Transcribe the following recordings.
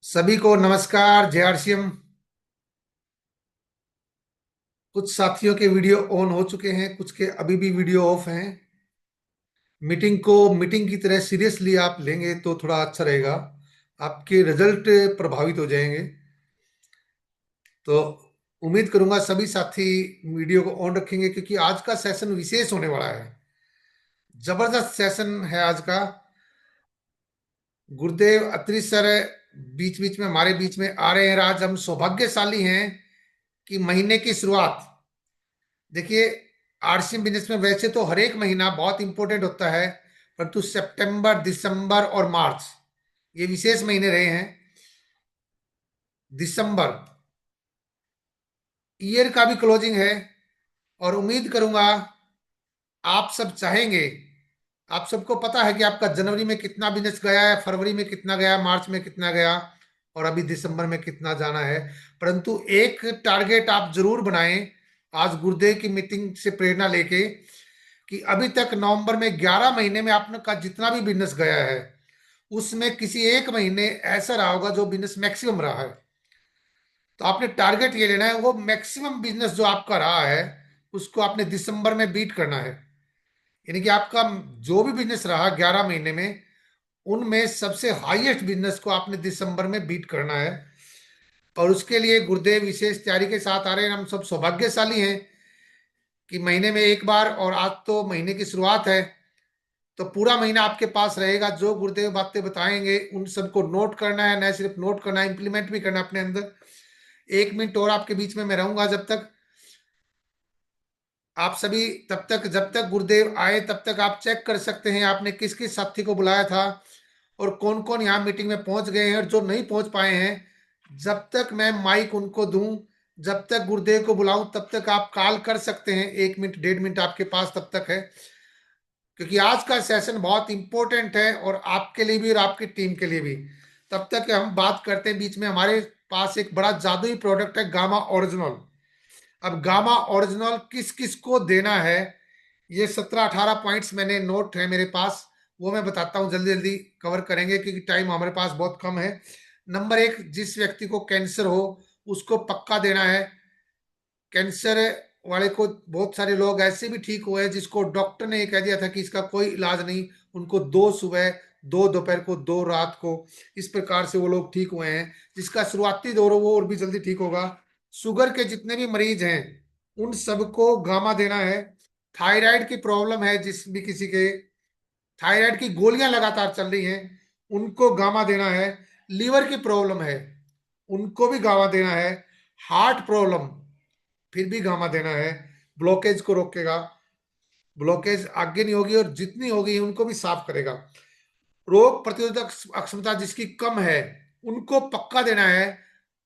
सभी को नमस्कार। जय आरसीएम। कुछ साथियों के वीडियो ऑन हो चुके हैं, कुछ के अभी भी वीडियो ऑफ हैं। मीटिंग को मीटिंग की तरह सीरियसली आप लेंगे तो थोड़ा अच्छा रहेगा। आपके रिजल्ट प्रभावित हो जाएंगे। तो उम्मीद करूंगा सभी साथी वीडियो को ऑन रखेंगे, क्योंकि आज का सेशन विशेष होने वाला है। जबरदस्त सेशन है आज का। गुरुदेव अत्री सर बीच बीच में हमारे बीच में आ रहे हैं। आज हम सौभाग्यशाली हैं कि महीने की शुरुआत, देखिए, आरसीएम बिजनेस में वैसे तो हर एक महीना बहुत इंपॉर्टेंट होता है, परंतु सितंबर, दिसंबर और मार्च ये विशेष महीने रहे हैं। दिसंबर ईयर का भी क्लोजिंग है, और उम्मीद करूंगा आप सब चाहेंगे। आप सबको पता है कि आपका जनवरी में कितना बिजनेस गया है, फरवरी में कितना गया, मार्च में कितना गया, और अभी दिसंबर में कितना जाना है। परंतु एक टारगेट आप जरूर बनाएं आज गुरुदेव की मीटिंग से प्रेरणा लेके, कि अभी तक नवंबर में 11 महीने में आपने का जितना भी बिजनेस गया है, उसमें किसी एक महीने ऐसा रहा होगा जो बिजनेस मैक्सिमम रहा है। तो आपने टारगेट ये लेना है, वो मैक्सिमम बिजनेस जो आपका रहा है उसको आपने दिसंबर में बीट करना है। यानी कि आपका जो भी बिजनेस रहा 11 महीने में, उनमें सबसे हाईएस्ट बिजनेस को आपने दिसंबर में बीट करना है। और उसके लिए गुरुदेव विशेष तैयारी के साथ आ रहे हैं। हम सब सौभाग्यशाली हैं कि महीने में एक बार, और आज तो महीने की शुरुआत है, तो पूरा महीना आपके पास रहेगा। जो गुरुदेव बातें बताएंगे उन सबको नोट करना है, न सिर्फ नोट करना है, इंप्लीमेंट भी करना है अपने अंदर। 1 मिनट और आपके बीच में मैं रहूंगा जब तक आप सभी, तब तक जब तक गुरुदेव आए तब तक आप चेक कर सकते हैं आपने किस किस साथी को बुलाया था, और कौन कौन यहाँ मीटिंग में पहुंच गए हैं और जो नहीं पहुंच पाए हैं। जब तक मैं माइक उनको दूं, जब तक गुरुदेव को बुलाऊं, तब तक आप कॉल कर सकते हैं। 1 मिनट 1.5 मिनट आपके पास तब तक है, क्योंकि आज का सेशन बहुत इंपॉर्टेंट है, और आपके लिए भी और आपकी टीम के लिए भी। तब तक हम बात करते हैं, बीच में हमारे पास एक बड़ा जादुई प्रोडक्ट है, गामा ओरिजिनल। अब गामा ओरिजिनल किस किस को देना है, ये 17-18 पॉइंट्स मैंने नोट है मेरे पास, वो मैं बताता हूँ। जल्दी जल्दी कवर करेंगे क्योंकि टाइम हमारे पास बहुत कम है। नंबर 1, जिस व्यक्ति को कैंसर हो उसको पक्का देना है। कैंसर वाले को, बहुत सारे लोग ऐसे भी ठीक हुए हैं जिसको डॉक्टर ने ये कह दिया था कि इसका कोई इलाज नहीं, उनको 2 सुबह, 2 दोपहर को, 2 रात को, इस प्रकार से वो लोग ठीक हुए हैं। जिसका शुरुआती दौर हो वो और भी जल्दी ठीक होगा। शुगर के जितने भी मरीज हैं उन सबको गामा देना है। थायराइड की प्रॉब्लम है जिस भी किसी के, थायराइड की गोलियां लगातार चल रही हैं, उनको गामा देना है। लीवर की प्रॉब्लम है, उनको भी गामा देना है। हार्ट प्रॉब्लम, फिर भी गामा देना है। ब्लॉकेज को रोकेगा, ब्लॉकेज आगे नहीं होगी, और जितनी होगी उनको भी साफ करेगा। रोग प्रतिरोधक क्षमता जिसकी कम है उनको पक्का देना है।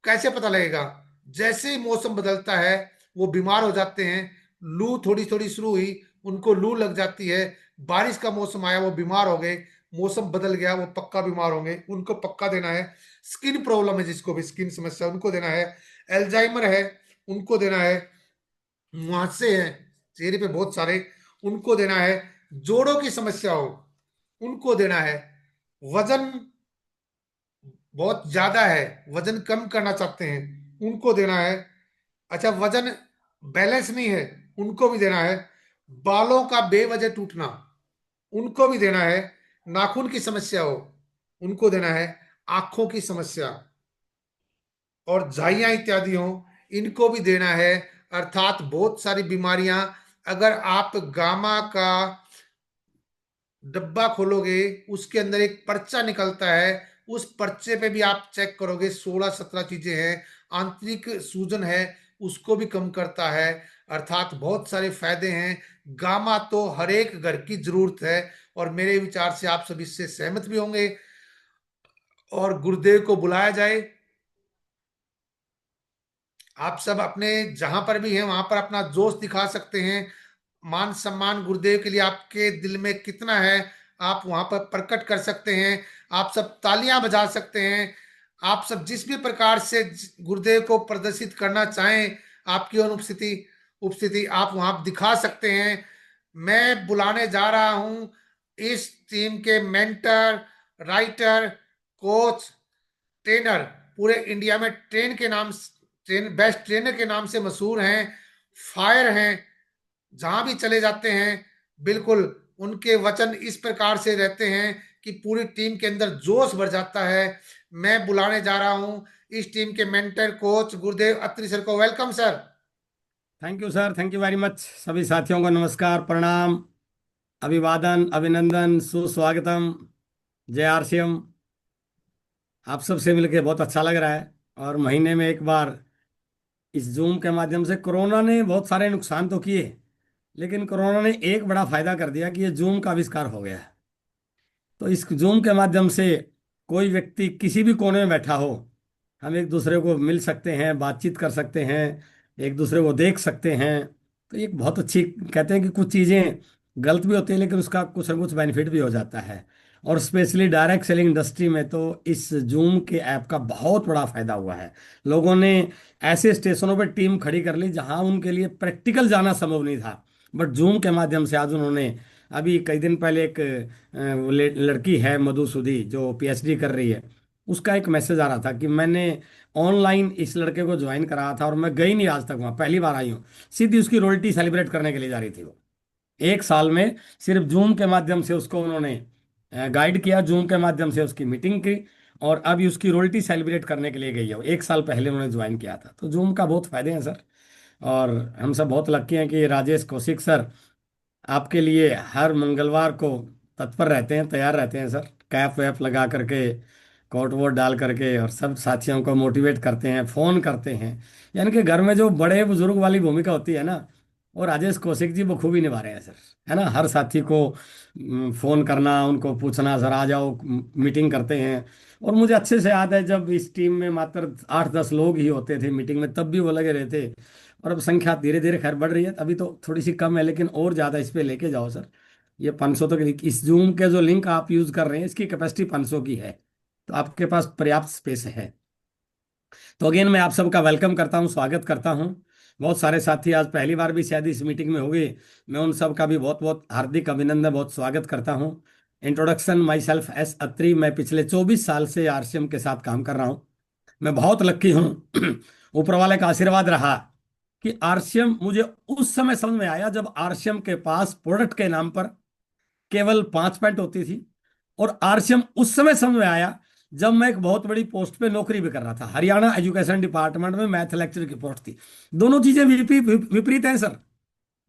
कैसे पता लगेगा? जैसे ही मौसम बदलता है वो बीमार हो जाते हैं। लू थोड़ी थोड़ी शुरू हुई, उनको लू लग जाती है। बारिश का मौसम आया वो बीमार हो गए। मौसम बदल गया वो पक्का बीमार होंगे, उनको पक्का देना है। स्किन प्रॉब्लम है, जिसको भी स्किन समस्या, उनको देना है। एल्जाइमर है, उनको देना है। मुहासे हैं चेहरे पे बहुत सारे, उनको देना है। जोड़ों की समस्या हो, उनको देना है। वजन बहुत ज्यादा है, वजन कम करना चाहते हैं, उनको देना है। अच्छा, वजन बैलेंस नहीं है, उनको भी देना है। बालों का बेवजह टूटना, उनको भी देना है। नाखून की समस्या हो, उनको देना है। आंखों की समस्या और झाइयां इत्यादि हो, इनको भी देना है। अर्थात बहुत सारी बीमारियां। अगर आप गामा का डब्बा खोलोगे, उसके अंदर एक पर्चा निकलता है, उस पर्चे पे भी आप चेक करोगे 16-17 चीजें हैं। आंतरिक सूजन है, उसको भी कम करता है। अर्थात बहुत सारे फायदे हैं। गामा तो हर एक घर की जरूरत है, और मेरे विचार से आप सब इससे सहमत भी होंगे। और गुरुदेव को बुलाया जाए, आप सब अपने जहां पर भी हैं वहां पर अपना जोश दिखा सकते हैं। मान सम्मान गुरुदेव के लिए आपके दिल में कितना है, आप वहां पर प्रकट कर सकते हैं। आप सब तालियां बजा सकते हैं। आप सब जिस भी प्रकार से गुरुदेव को प्रदर्शित करना चाहें, आपकी अनुपस्थिति उपस्थिति आप वहां दिखा सकते हैं। मैं बुलाने जा रहा हूं इस टीम के मेंटर, राइटर, कोच, ट्रेनर, पूरे इंडिया में ट्रेन बेस्ट ट्रेनर के नाम से मशहूर हैं, फायर हैं, जहां भी चले जाते हैं बिल्कुल उनके वचन इस प्रकार से रहते हैं कि पूरी टीम के अंदर जोश भर जाता है। मैं बुलाने जा रहा हूं इस टीम के मेंटर कोच गुरुदेव अत्री सर को। Welcome sir. Thank you sir, thank you very much. सभी साथियों को नमस्कार, प्रणाम, अभिवादन, अभिनंदन, सुस्वागतम, जय आरसीएम। आप सबसे मिलके बहुत अच्छा लग रहा है। और महीने में एक बार इस जूम के माध्यम से, कोरोना ने बहुत सारे नुकसान तो किए, लेकिन कोरोना ने एक बड़ा फायदा कर दिया कि ये जूम का आविष्कार हो गया है। तो इस जूम के माध्यम से कोई व्यक्ति किसी भी कोने में बैठा हो, हम एक दूसरे को मिल सकते हैं, बातचीत कर सकते हैं, एक दूसरे को देख सकते हैं। तो ये एक बहुत अच्छी, कहते हैं कि कुछ चीज़ें गलत भी होती है लेकिन उसका कुछ ना कुछ बेनिफिट भी हो जाता है। और स्पेशली डायरेक्ट सेलिंग इंडस्ट्री में तो इस जूम के ऐप का बहुत बड़ा फायदा हुआ है। लोगों ने ऐसे स्टेशनों पर टीम खड़ी कर ली जहां उनके लिए प्रैक्टिकल जाना संभव नहीं था, बट जूम के माध्यम से आज उन्होंने, अभी कई दिन पहले एक वो लड़की है मधुसूदी जो पीएचडी कर रही है, उसका एक मैसेज आ रहा था कि मैंने ऑनलाइन इस लड़के को ज्वाइन कराया था और मैं गई नहीं आज तक वहाँ, पहली बार आई हूँ। सीधी उसकी रोयल्टी सेलिब्रेट करने के लिए जा रही थी वो। एक साल में सिर्फ जूम के माध्यम से उसको उन्होंने गाइड किया, जूम के माध्यम से उसकी मीटिंग की, और अभी उसकी रोयल्टी सेलिब्रेट करने के लिए गई है वो। एक साल पहले उन्होंने ज्वाइन किया था। तो जूम का बहुत फायदे हैं सर। और हम सब बहुत लकी हैं कि राजेश कौशिक सर आपके लिए हर मंगलवार को तत्पर रहते हैं, तैयार रहते हैं सर, कैप वैप लगा करके, कोट वोट डाल करके, और सब साथियों को मोटिवेट करते हैं, फोन करते हैं। यानी कि घर में जो बड़े बुजुर्ग वाली भूमिका होती है ना, वो राजेश कौशिक जी बखूबी निभा रहे हैं सर। है ना, हर साथी को फोन करना, उनको पूछना सर आ जाओ, मीटिंग करते हैं। और मुझे अच्छे से याद है जब इस टीम में मात्र 8-10 लोग ही होते थे मीटिंग में, तब भी वो लगे रहते। और अब संख्या धीरे धीरे खैर बढ़ रही है, अभी तो थोड़ी सी कम है, लेकिन और ज़्यादा इस पे लेके जाओ सर। ये 500 तक, इस जूम के जो लिंक आप यूज़ कर रहे हैं इसकी कैपेसिटी 500 की है, तो आपके पास पर्याप्त स्पेस है। तो अगेन मैं आप सबका वेलकम करता हूं, स्वागत करता हूं। बहुत सारे साथी आज पहली बार भी शायद इस मीटिंग में होंगे, मैं उन सब का भी बहुत बहुत हार्दिक अभिनंदन, बहुत स्वागत करता हूं। इंट्रोडक्शन, माई सेल्फ एस अत्री। मैं पिछले 24 साल से आरसीएम के साथ काम कर रहा हूं। मैं बहुत लक्की हूं ऊपर वाले का आशीर्वाद रहा कि आरसीएम मुझे उस समय समझ में आया जब आरसीएम के पास प्रोडक्ट के नाम पर केवल 5 पैंट होती थी। और आरसीएम उस समय समझ में आया जब मैं एक बहुत बड़ी पोस्ट पे नौकरी भी कर रहा था, हरियाणा एजुकेशन डिपार्टमेंट में मैथ लेक्चर की पोस्ट थी। दोनों चीजें विपरीत हैं सर।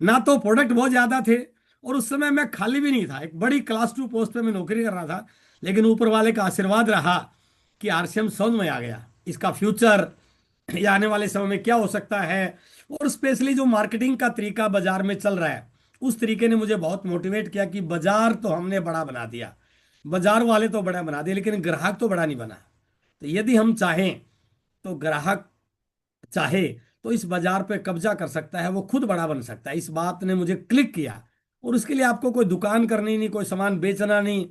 ना तो प्रोडक्ट बहुत ज्यादा थे, और उस समय मैं खाली भी नहीं था, एक बड़ी क्लास 2 पोस्ट पे मैं नौकरी कर रहा था। लेकिन ऊपर वाले का आशीर्वाद रहा कि आरसीएम समझ में आ गया, इसका फ्यूचर या आने वाले समय में क्या हो सकता है। और स्पेशली जो मार्केटिंग का तरीका बाजार में चल रहा है, उस तरीके ने मुझे बहुत मोटिवेट किया कि बाजार तो हमने बड़ा बना दिया, बाजार वाले तो बड़ा बना दिया, लेकिन ग्राहक तो बड़ा नहीं बना। तो यदि हम चाहें तो ग्राहक चाहे तो इस बाजार पे कब्जा कर सकता है, वो खुद बड़ा बन सकता है। इस बात ने मुझे क्लिक किया। और उसके लिए आपको कोई दुकान करनी नहीं, कोई सामान बेचना नहीं,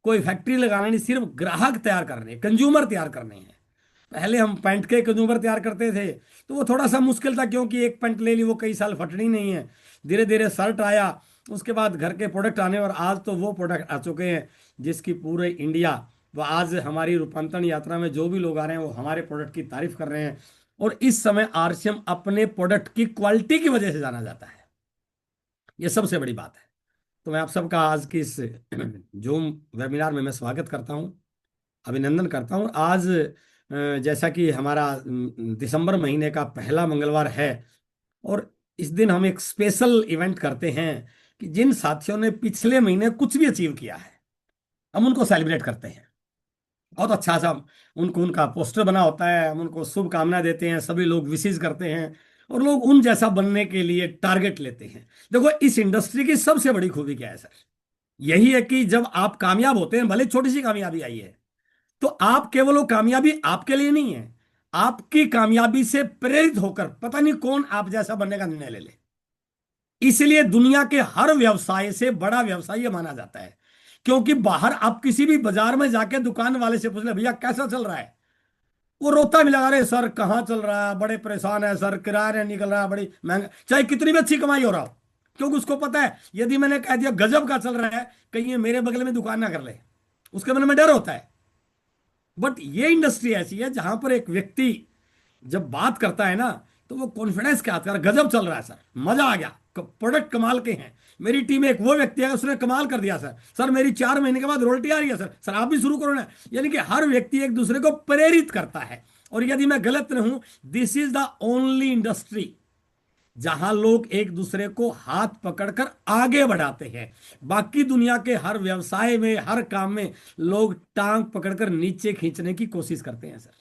कोई फैक्ट्री लगाना नहीं, सिर्फ ग्राहक तैयार करने, कंज्यूमर तैयार करने हैं। पहले हम पैंट के कंज्यूमर तैयार करते थे तो वो थोड़ा सा मुश्किल था, क्योंकि एक पैंट ले ली वो कई साल फटनी नहीं है। धीरे धीरे शर्ट आया, उसके बाद घर के प्रोडक्ट आने, और आज तो वो प्रोडक्ट आ चुके हैं जिसकी पूरे इंडिया व आज हमारी रूपांतरण यात्रा में जो भी लोग आ रहे हैं वो हमारे प्रोडक्ट की तारीफ कर रहे हैं। और इस समय आरसीएम अपने प्रोडक्ट की क्वालिटी की वजह से जाना जाता है। ये सबसे बड़ी बात है। तो मैं आप सबका आज की इस जूम वेबिनार में मैं स्वागत करता हूं, अभिनंदन करता हूं। आज जैसा कि हमारा दिसंबर महीने का पहला मंगलवार है, और इस दिन हम एक स्पेशल इवेंट करते हैं कि जिन साथियों ने पिछले महीने कुछ भी अचीव किया है, हम उनको सेलिब्रेट करते हैं। बहुत अच्छा सा उनको, उनका पोस्टर बना होता है, हम उनको शुभकामनाएं देते हैं, सभी लोग विशेष करते हैं, और लोग उन जैसा बनने के लिए टारगेट लेते हैं। देखो इस इंडस्ट्री की सबसे बड़ी खूबी क्या है सर, यही है कि जब आप कामयाब होते हैं, भले छोटी सी कामयाबी आई है, तो आप केवल वो कामयाबी आपके लिए नहीं है, आपकी कामयाबी से प्रेरित होकर पता नहीं कौन आप जैसा बनने का निर्णय ले ले। इसलिए दुनिया के हर व्यवसाय से बड़ा व्यवसाय ये माना जाता है। क्योंकि बाहर आप किसी भी बाजार में जाके दुकान वाले से पूछ ले, भैया कैसा चल रहा है, वो रोता भी लगा रहे, सर कहाँ चल रहा है, बड़े परेशान है सर, किराया नहीं निकल रहा है, बड़ी महंगा, चाहे कितनी भी अच्छी कमाई हो रहा हो। क्योंकि उसको पता है यदि मैंने कह दिया गजब का चल रहा है, कहीं ये मेरे बगल में दुकान ना कर ले, उसके मन में डर होता है। बट ये इंडस्ट्री ऐसी है जहां पर एक व्यक्ति जब बात करता है ना, तो वो कॉन्फिडेंस के आकर गजब चल रहा है सर, मजा आ गया, प्रोडक्ट कमाल के हैं। मेरी टीम में एक वो व्यक्ति है, उसने कमाल कर दिया सर, सर मेरी 4 महीने के बाद रोल्टी आ रही है सर, सर आप भी शुरू करो ना। यानी कि हर व्यक्ति एक दूसरे को प्रेरित करता है। और यदि मैं गलत नहीं हूं, this is the only industry जहां लोग एक दूसरे को हाथ पकड़कर आगे बढ़ाते हैं। बाकी दुनिया के हर व्यवसाय में, हर काम में लोग टांग पकड़कर नीचे खींचने की कोशिश करते हैं सर।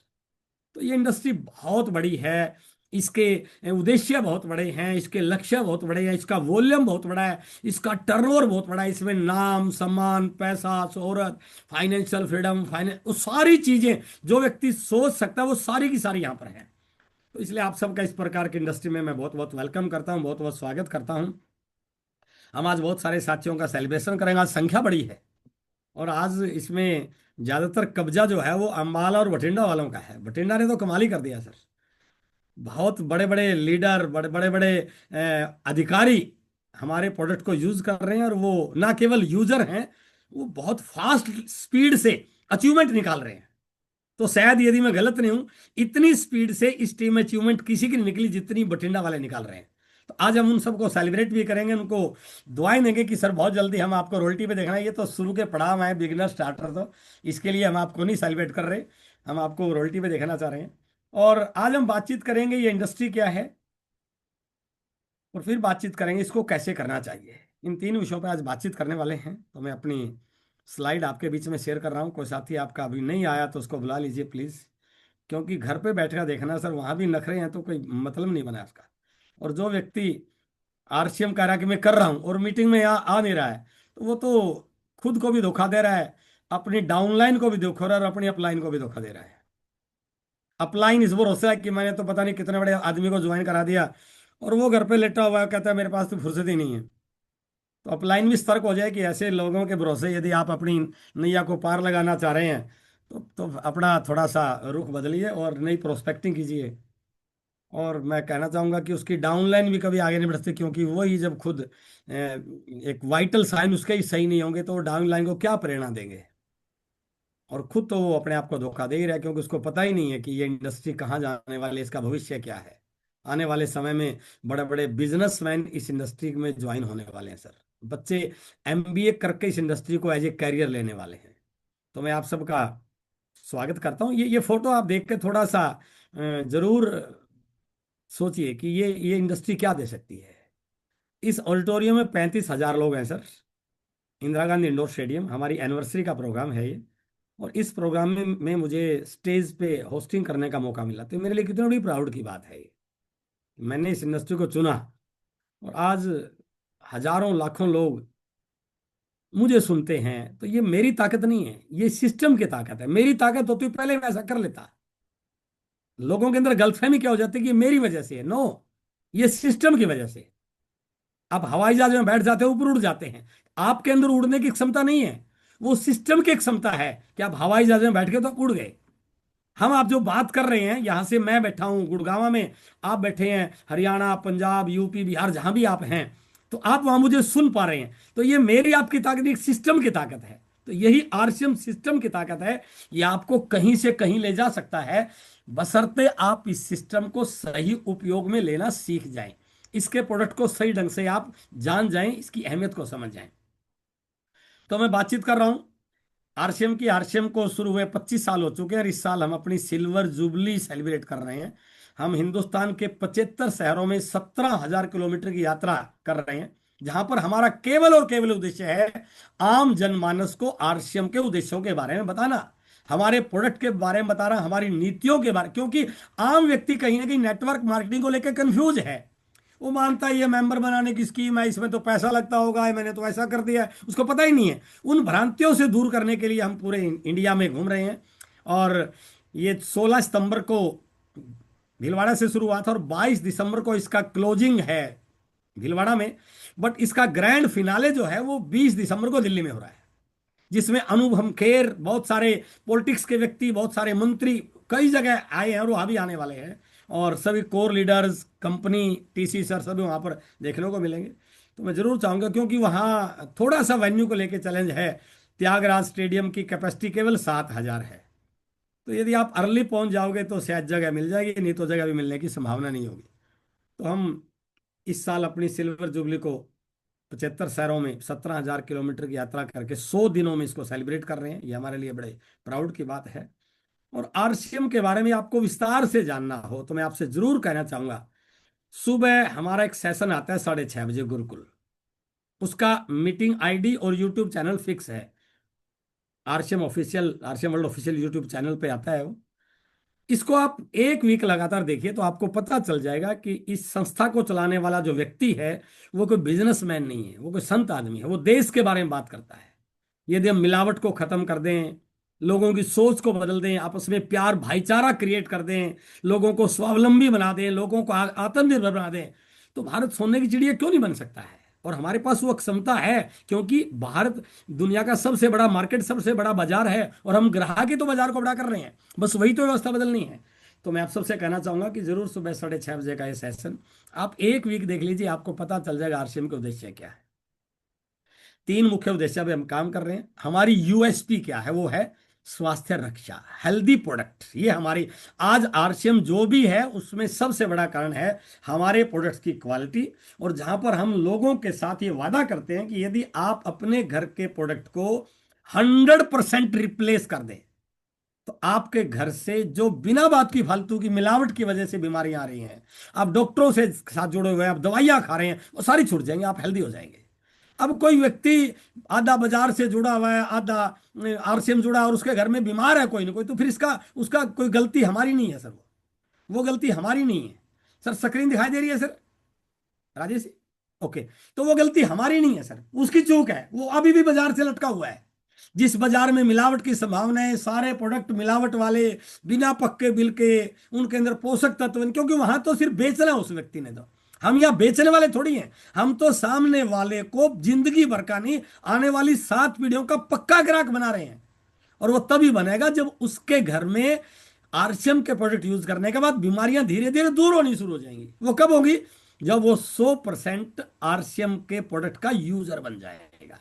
तो ये इंडस्ट्री बहुत बड़ी है, इसके उद्देश्य बहुत बड़े हैं, इसके लक्ष्य बहुत बड़े हैं, इसका वॉल्यूम बहुत बड़ा है, इसका टर्नओवर बहुत बड़ा है। इसमें नाम, सम्मान, पैसा, शोहरत, फाइनेंशियल फ्रीडम, फाइनेंस, वो सारी चीजें जो व्यक्ति सोच सकता है वो सारी की सारी यहां पर है। तो इसलिए आप सबका इस प्रकार की इंडस्ट्री में मैं बहुत बहुत वेलकम करता हूं, बहुत बहुत स्वागत करता हूं। हम आज बहुत सारे साथियों का सेलिब्रेशन करेंगे, आज संख्या बड़ी है। और आज इसमें ज्यादातर कब्जा जो है वो अंबाला और बठिंडा वालों का है। बठिंडा ने तो कमाल ही कर दिया सर। बहुत बड़े बड़े लीडर, बड़े बड़े बड़े अधिकारी हमारे प्रोडक्ट को यूज कर रहे हैं, और वो ना केवल यूजर हैं, वो बहुत फास्ट स्पीड से अचीवमेंट निकाल रहे हैं। तो शायद यदि मैं गलत नहीं हूं, इतनी स्पीड से इस टीम अचीवमेंट किसी की नहीं निकली जितनी बठिंडा वाले निकाल रहे हैं। तो आज हम उन सबको सेलिब्रेट भी करेंगे, उनको दुआएं देंगे कि सर बहुत जल्दी हम आपको रोल्टी पे देखना है। ये तो शुरू के पड़ाव है, बिगिनर स्टार्टर, तो इसके लिए हम आपको नहीं सेलिब्रेट कर रहे, हम आपको रोल्टी पे देखना चाह रहे हैं। और आज हम बातचीत करेंगे ये इंडस्ट्री क्या है, और फिर बातचीत करेंगे इसको कैसे करना चाहिए। इन 3 विषयों पर आज बातचीत करने वाले हैं। तो मैं अपनी स्लाइड आपके बीच में शेयर कर रहा हूँ। कोई साथी आपका अभी नहीं आया तो उसको बुला लीजिए प्लीज़, क्योंकि घर पे बैठ कर देखना सर, वहाँ भी नखरे हैं तो कोई मतलब नहीं बना उसका। और जो व्यक्ति आरसीएम कह रहा है कि मैं कर रहा हूँ और मीटिंग में यहाँ आ नहीं रहा है, तो वो तो खुद को भी धोखा दे रहा है, अपनी डाउनलाइन को भी धोखा रहा है, और अपनी अपलाइन को भी धोखा दे रहा है। अपलाइन इस भरोसा है कि मैंने तो पता नहीं कितने बड़े आदमी को ज्वाइन करा दिया, और वो घर पे लेटा हुआ है, कहता है मेरे पास तो फुर्सत ही नहीं है। तो अपलाइन भी सतर्क हो जाए कि ऐसे लोगों के भरोसे यदि आप अपनी नैया को पार लगाना चाह रहे हैं, तो अपना थोड़ा सा रुख बदलिए और नई प्रोस्पेक्टिंग कीजिए। और मैं कहना चाहूंगा कि उसकी डाउनलाइन भी कभी आगे नहीं बढ़ती, क्योंकि वो ही जब खुद एक वाइटल साइन उसके ही सही नहीं होंगे, तो वो डाउनलाइन को क्या प्रेरणा देंगे। और खुद तो वो अपने आप को धोखा दे ही रहा है, क्योंकि उसको पता ही नहीं है कि ये इंडस्ट्री कहाँ जाने वाली है, इसका भविष्य क्या है। आने वाले समय में बड़े बड़े बिजनेसमैन इस इंडस्ट्री में ज्वाइन होने वाले हैं सर। बच्चे एमबीए करके इस इंडस्ट्री को एज ए कैरियर लेने वाले हैं। तो मैं आप सबका स्वागत करता हूँ। ये फोटो आप देख के थोड़ा सा जरूर सोचिए कि ये इंडस्ट्री क्या दे सकती है। इस ऑडिटोरियम में 35,000 लोग हैं sir. Indira Gandhi indoor stadium, हमारी एनिवर्सरी का प्रोग्राम है ये। और इस प्रोग्राम में मुझे स्टेज पे होस्टिंग करने का मौका मिला, तो मेरे लिए कितनी बड़ी प्राउड की बात है ये। मैंने इस इंडस्ट्री को चुना, और आज हजारों लाखों लोग मुझे सुनते हैं। तो ये मेरी ताकत नहीं है, ये सिस्टम की ताकत है। मेरी ताकत होती पहले मैं ऐसा कर लेता। लोगों के अंदर गलतफहमी क्या हो जाती है कि ये मेरी वजह से है। नो, ये सिस्टम की वजह से। आप हवाई जहाज में बैठ जाते हो, ऊपर उड़ जाते हैं, आपके अंदर उड़ने की क्षमता नहीं है, वो सिस्टम की क्षमता है कि आप हवाई जहाज में बैठ के तो उड़ गए। हम आप जो बात कर रहे हैं, यहां से मैं बैठा हूं गुड़गांव में, आप बैठे हैं हरियाणा, पंजाब, यूपी, बिहार, जहां भी आप हैं, तो आप वहां मुझे सुन पा रहे हैं। तो ये मेरी आपकी ताकत एक सिस्टम की ताकत है। तो यही आरसीएम सिस्टम की ताकत है। ये आपको कहीं से कहीं ले जा सकता है, बशर्ते आप इस सिस्टम को सही उपयोग में लेना सीख जाएं, इसके प्रोडक्ट को सही ढंग से आप जान जाएं, इसकी अहमियत को समझ जाएं। तो मैं बातचीत कर रहा हूं आरसीएम की। आरसीएम को शुरू हुए 25 साल हो चुके हैं, और इस साल हम अपनी सिल्वर जुबली सेलिब्रेट कर रहे हैं। हम हिंदुस्तान के 75 शहरों में 17,000 किलोमीटर की यात्रा कर रहे हैं, जहां पर हमारा केवल और केवल उद्देश्य है आम जनमानस को आरसीएम के उद्देश्यों के बारे में बताना, हमारे प्रोडक्ट के बारे में बताना, हमारी नीतियों के बारे, क्योंकि आम व्यक्ति कहीं ना कहीं नेटवर्क मार्केटिंग को लेकर कंफ्यूज है। वो मानता है ये मेंबर बनाने की स्कीम है, इसमें तो पैसा लगता होगा, मैंने तो ऐसा कर दिया है, उसको पता ही नहीं है। उन भ्रांतियों से दूर करने के लिए हम पूरे इंडिया में घूम रहे हैं। और ये 16 सितंबर को भीलवाड़ा से शुरू हुआ था, और 22 दिसंबर को इसका क्लोजिंग है भीलवाड़ा में। बट इसका ग्रैंड फिनाले जो है वो 20 दिसंबर को दिल्ली में हो रहा है, जिसमें अनुपम खेर, बहुत सारे पॉलिटिक्स के व्यक्ति, बहुत सारे मंत्री कई जगह आए हैं और वहां भी आने वाले हैं। और सभी core leaders, company, TC sir, सभी वहां पर देखने को मिलेंगे। तो मैं जरूर चाहूंगा, क्योंकि वहां थोड़ा सा वेन्यू को लेकर चैलेंज है। त्यागराज स्टेडियम की कैपेसिटी केवल 7,000 है, तो यदि आप अर्ली पहुंच जाओगे तो शायद जगह मिल जाएगी, नहीं तो जगह भी मिलने की संभावना नहीं होगी। तो हम इस साल अपनी सिल्वर जुबली को 75 शहरों में 17,000 किलोमीटर की यात्रा करके 100 दिनों में इसको सेलिब्रेट कर रहे हैं। ये हमारे लिए बड़े प्राउड की बात है। और आरसीएम के बारे में आपको विस्तार से जानना हो तो मैं आपसे जरूर कहना चाहूंगा, सुबह हमारा एक सेशन आता है 6:30 बजे गुरुकुल। उसका मीटिंग आईडी और यूट्यूब चैनल फिक्स है। RCM world official YouTube channel पे आता है वो। इसको आप एक वीक लगातार देखिए तो आपको पता चल जाएगा कि इस संस्था को चलाने वाला जो व्यक्ति है वो कोई बिजनेसमैन नहीं है, वो कोई संत आदमी है, वो देश के बारे में बात करता है। यदि हम मिलावट को खत्म कर दें, लोगों की सोच को बदल दें, आपस में प्यार भाईचारा क्रिएट कर दें, लोगों को स्वावलंबी बना दें, लोगों को आत्मनिर्भर बना दें, तो भारत सोने की चिड़िया क्यों नहीं बन सकता है। और हमारे पास वो क्षमता है, क्योंकि भारत दुनिया का सबसे बड़ा मार्केट, सबसे बड़ा बाजार है, और हम ग्राहक ही तो बाजार को बड़ा कर रहे हैं। बस वही तो व्यवस्था बदलनी है। तो मैं आप सबसे कहना चाहूंगा कि जरूर सुबह 6:30 बजे का ये सेशन आप एक वीक देख लीजिए, आपको पता चल जाएगा आरसीएम के उद्देश्य क्या है। 3 मुख्य उद्देश्य पे हम काम कर रहे हैं। हमारी यूएसपी क्या है, वो है स्वास्थ्य रक्षा, हेल्दी प्रोडक्ट। ये हमारी आज आरसीएम जो भी है उसमें सबसे बड़ा कारण है हमारे प्रोडक्ट्स की क्वालिटी। और जहां पर हम लोगों के साथ ये वादा करते हैं कि यदि आप अपने घर के प्रोडक्ट को 100% रिप्लेस कर दें तो आपके घर से जो बिना बात की फालतू की मिलावट की वजह से बीमारियां आ रही हैं, आप डॉक्टरों से साथ जुड़े हुए हैं, आप दवाइयां खा रहे हैं, वो सारी छूट जाएंगी, आप हेल्दी हो जाएंगे। अब कोई व्यक्ति आधा बाजार से जुड़ा हुआ है, आधा आरसीएम जुड़ा है, और उसके घर में बीमार है कोई ना कोई, तो फिर इसका उसका कोई गलती हमारी नहीं है सर। वो गलती हमारी नहीं है सर। स्क्रीन दिखाई दे रही है सर, राजेश जी? ओके। तो वो गलती हमारी नहीं है सर, उसकी चूक है। वो अभी भी बाजार से लटका हुआ है। जिस बाजार में मिलावट की संभावना है, सारे प्रोडक्ट मिलावट वाले, बिना पक्के बिल के, उनके अंदर पोषक तत्व नहीं, क्योंकि वहां तो सिर्फ बेचना है उस व्यक्ति ने। तो हम यहाँ बेचने वाले थोड़ी हैं, हम तो सामने वाले को जिंदगी भर का नहीं, आने वाली 7 पीढ़ियों का पक्का ग्राहक बना रहे हैं। और वो तभी बनेगा जब उसके घर में आरसीएम के प्रोडक्ट यूज करने के बाद बीमारियां धीरे धीरे दूर होनी शुरू हो जाएंगी। वो कब होगी? जब वो 100% आरसीएम के प्रोडक्ट का यूजर बन जाएगा।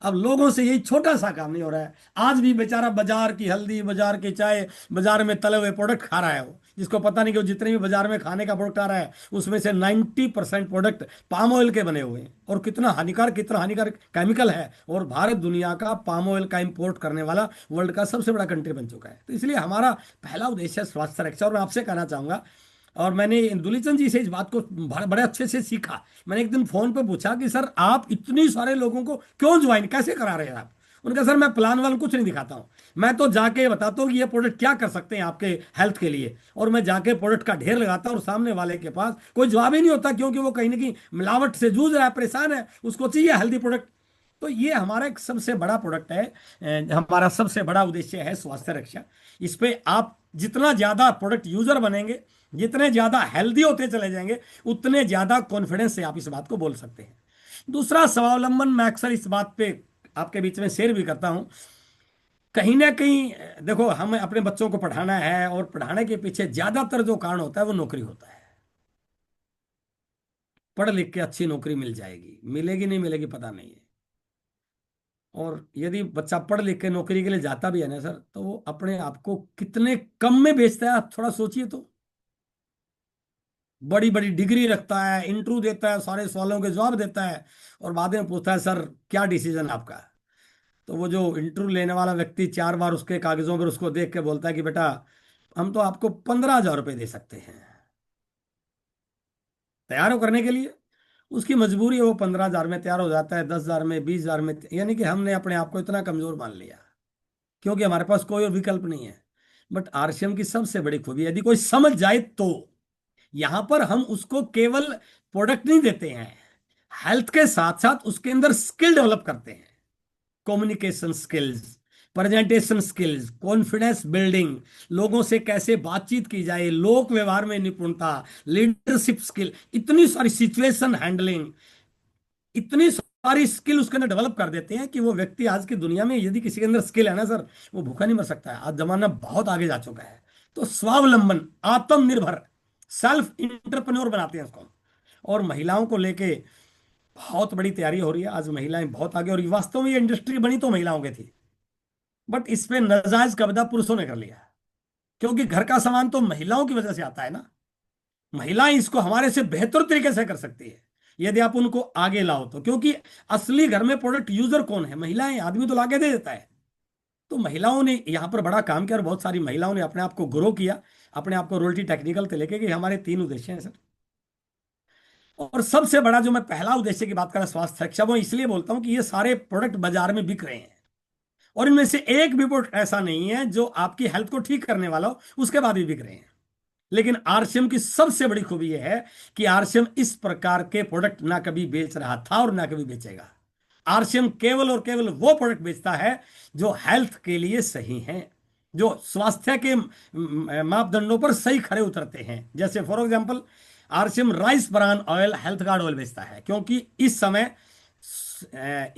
अब लोगों से यही छोटा सा काम नहीं हो रहा है। आज भी बेचारा बाजार की हल्दी, बाजार की चाय, बाजार में तले हुए प्रोडक्ट खा रहा है वो, जिसको पता नहीं कि वो जितने भी बाजार में खाने का प्रोडक्ट आ रहा है उसमें से 90% प्रोडक्ट पाम ऑयल के बने हुए हैं। और कितना हानिकारक केमिकल है। और भारत दुनिया का पाम ऑयल का इंपोर्ट करने वाला वर्ल्ड का सबसे बड़ा कंट्री बन चुका है। तो इसलिए हमारा पहला उद्देश्य है स्वास्थ्य रक्षा। और मैं आपसे कहना चाहूंगा, और मैंने दुलीचंद जी से इस बात को बड़े अच्छे से सीखा। मैंने एक दिन फोन पे पूछा कि सर आप इतनी सारे लोगों को क्यों ज्वाइन कैसे करा रहे हैं आप? उनका सर मैं प्लान वाल कुछ नहीं दिखाता हूं, मैं तो जाके बताता हूँ कि ये प्रोडक्ट क्या कर सकते हैं आपके हेल्थ के लिए। और मैं जाके प्रोडक्ट का ढेर लगाता हूँ और सामने वाले के पास कोई जवाब ही नहीं होता, क्योंकि वो कहीं ना कहीं मिलावट से जूझ रहा है, परेशान है, उसको चाहिए हेल्दी प्रोडक्ट। तो ये हमारा एक सबसे बड़ा प्रोडक्ट है। हमारा सबसे बड़ा उद्देश्य है स्वास्थ्य रक्षा। इस पे आप जितना ज्यादा प्रोडक्ट यूजर बनेंगे, जितने ज्यादा हेल्दी होते चले जाएंगे, उतने ज्यादा कॉन्फिडेंस से आप इस बात को बोल सकते हैं। दूसरा स्वावलंबन, मैं अक्सर इस बात पे आपके बीच में शेयर भी करता हूं। कहीं ना कहीं देखो, हमें अपने बच्चों को पढ़ाना है, और पढ़ाने के पीछे ज्यादातर जो कारण होता है वो नौकरी होता है। पढ़ लिख के अच्छी नौकरी मिल जाएगी, मिलेगी नहीं मिलेगी पता नहीं है। और यदि बच्चा पढ़ लिख के नौकरी के लिए जाता भी है ना सर, तो वो अपने आप को कितने कम में बेचता है, आप थोड़ा सोचिए तो। बड़ी बड़ी डिग्री रखता है, इंटरव्यू देता है, सारे सवालों के जवाब देता है, और बाद में पूछता है सर क्या डिसीजन आपका? तो वो जो इंटरव्यू लेने वाला व्यक्ति 4 बार उसके कागजों पर उसको देख के बोलता है कि बेटा हम तो आपको 15,000 रुपये दे सकते हैं तैयार हो करने के लिए। उसकी मजबूरी है, वो 15,000 में तैयार हो जाता है, 10,000 में, 20,000 में। यानी कि हमने अपने आप को इतना कमजोर मान लिया, क्योंकि हमारे पास कोई और विकल्प नहीं है। बट आरसीएम की सबसे बड़ी खूबी, यदि कोई समझ जाए तो, यहां पर हम उसको केवल प्रोडक्ट नहीं देते हैं, हेल्थ के साथ साथ उसके अंदर स्किल डेवलप करते हैं। Communication skills, presentation skills, confidence building, लोगों से कैसे बातचीत की जाए, लोक व्यवहार में निपुणता, लीडरशिप स्किल, इतनी सारी सिचुएशन हैंडलिंग, इतनी सारी स्किल उसके अंदर डेवलप कर देते हैं कि वो व्यक्ति आज की दुनिया में, यदि किसी के अंदर स्किल है ना सर, वो भूखा नहीं मर सकता है। आज जमाना बहुत आगे जा चुका है। तो स्वावलंबन, आत्मनिर्भर, सेल्फ इंटरप्रेन्योर बनाते हैं उसको। और महिलाओं को लेके बहुत बड़ी तैयारी हो रही है। आज महिलाएं बहुत आगे, और वास्तव में ये इंडस्ट्री बनी तो महिलाओं की थी, बट इस पे नाजायज कब्जा पुरुषों ने कर लिया। क्योंकि घर का सामान तो महिलाओं की वजह से आता है ना। महिलाएं इसको हमारे से बेहतर तरीके से कर सकती है यदि आप उनको आगे लाओ तो, क्योंकि असली घर में प्रोडक्ट यूजर कौन है? महिलाएं। आदमी तो लाके दे देता है। तो महिलाओं ने यहां पर बड़ा काम किया और बहुत सारी महिलाओं ने अपने आप को ग्रो किया, अपने आप को रोयल्टी टेक्निकल से लेके, कि हमारे 3 उद्देश्य हैं सर। और सबसे बड़ा जो मैं पहला उद्देश्य की बात कर रहा स्वास्थ्य रक्षा, वो इसलिए बोलता हूं कि ये सारे प्रोडक्ट बाजार में बिक रहे हैं और इनमें से एक भी प्रोडक्ट ऐसा नहीं है जो आपकी हेल्थ को ठीक करने वाला हो, उसके बाद भी बिक रहे हैं। लेकिन आरसीएम की सबसे बड़ी खूबी यह है कि आरसीएम इस प्रकार के प्रोडक्ट ना कभी बेच रहा था और ना कभी बेचेगा। आरसीएम केवल और केवल वो प्रोडक्ट बेचता है जो हेल्थ के लिए सही हैं, जो स्वास्थ्य के मापदंडों पर सही खरे उतरते हैं। जैसे for example RCM rice bran oil health guard oil बेचता है, क्योंकि इस समय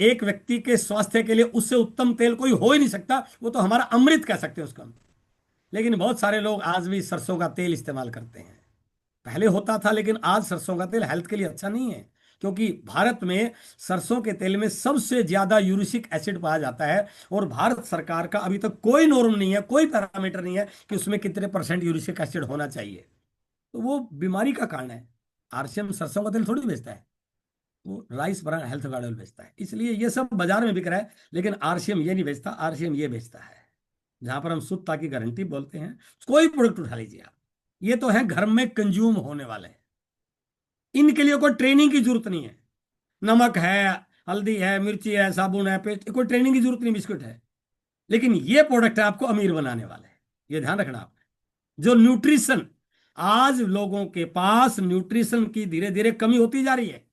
एक व्यक्ति के स्वास्थ्य के लिए उससे उत्तम तेल कोई हो ही नहीं सकता। वो तो हमारा अमृत कह सकते हैं उसको हम। लेकिन बहुत सारे लोग आज भी सरसों का तेल इस्तेमाल करते हैं। पहले होता था, लेकिन आज सरसों का तेल हेल्थ के लिए अच्छा नहीं है, क्योंकि भारत में सरसों के तेल में सबसे ज्यादा यूरिक एसिड पाया जाता है और भारत सरकार का अभी तक कोई नॉर्म नहीं है, कोई पैरामीटर नहीं है कि उसमें कितने परसेंट यूरिक एसिड होना चाहिए। तो वो बीमारी का कारण है। आरसीएम सरसों का तेल थोड़ी बेचता है, वो rice bran health guard oil बेचता है। इसलिए ये सब बाजार में बिक रहा है, लेकिन आरसीएम ये नहीं बेचता। आरसीएम ये बेचता है जहां पर हम शुद्धता की गारंटी बोलते हैं। कोई प्रोडक्ट उठा लीजिए आप, ये तो है घर में कंज्यूम होने वाले हैं। इनके लिए कोई ट्रेनिंग की जरूरत नहीं है। नमक है, हल्दी है, मिर्ची है, साबुन है, पेस्ट, कोई ट्रेनिंग की जरूरत नहीं। बिस्कुट है। लेकिन ये प्रोडक्ट है आपको अमीर बनाने वाले, ये ध्यान रखना आपने। जो न्यूट्रिशन, आज लोगों के पास न्यूट्रिशन की धीरे धीरे कमी होती जा रही है।